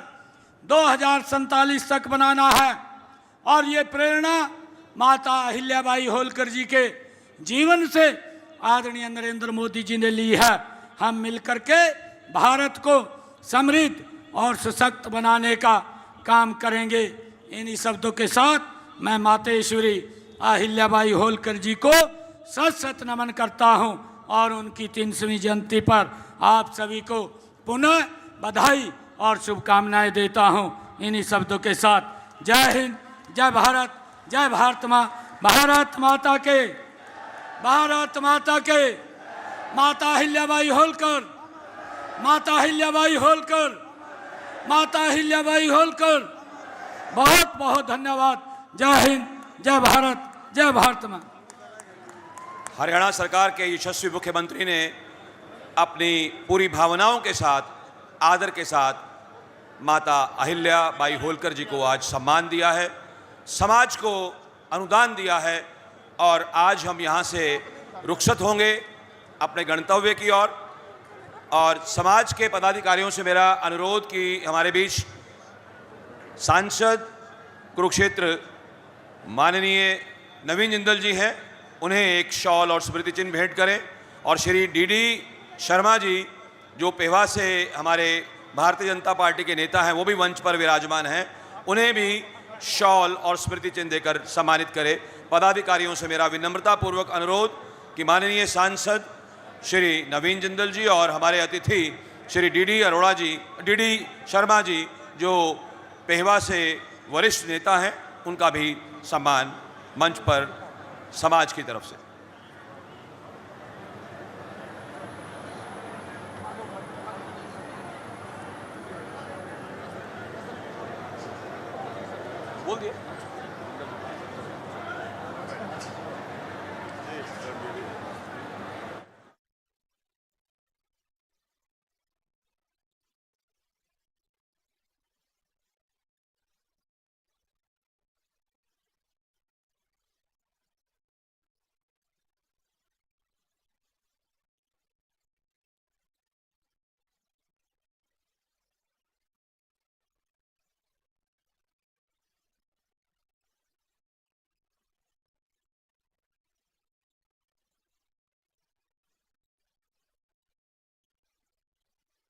2047 तक बनाना है, और ये प्रेरणा माता अहिल्याबाई होलकर जी के जीवन से आदरणीय नरेंद्र मोदी जी ने ली है। हम मिलकर के भारत को समृद्ध और सशक्त बनाने का काम करेंगे। इन्हीं शब्दों के साथ मैं मातेश्वरी अहिल्याबाई होलकर जी को सत सत नमन करता हूं और उनकी 300वीं जयंती पर आप सभी को पुनः बधाई और शुभकामनाएं देता हूं। इन्हीं शब्दों के साथ जय हिंद, जय भारत, जय भारत माँ, भारत माता के, भारत माता के, माता अहिल्याबाई होलकर, माता अहिल्याबाई होलकर, माता अहिल्याबाई होलकर। बहुत बहुत धन्यवाद। जय हिंद, जय भारत, जय भारत माँ। हरियाणा सरकार के यशस्वी मुख्यमंत्री ने अपनी पूरी भावनाओं के साथ, आदर के साथ माता अहिल्याबाई होलकर जी को आज सम्मान दिया है, समाज को अनुदान दिया है, और आज हम यहाँ से रुखसत होंगे अपने गंतव्य की ओर। और समाज के पदाधिकारियों से मेरा अनुरोध कि हमारे बीच सांसद कुरुक्षेत्र माननीय नवीन जिंदल जी हैं, उन्हें एक शॉल और स्मृति चिन्ह भेंट करें, और श्री डीडी शर्मा जी जो पेवा से हमारे भारतीय जनता पार्टी के नेता हैं, वो भी मंच पर विराजमान हैं, उन्हें भी शॉल और स्मृति चिन्ह देकर सम्मानित करें। पदाधिकारियों से मेरा विनम्रतापूर्वक अनुरोध कि माननीय सांसद श्री नवीन जिंदल जी और हमारे अतिथि श्री डीडी शर्मा जी जो पेहवा से वरिष्ठ नेता हैं, उनका भी सम्मान मंच पर समाज की तरफ से। बोल दिए।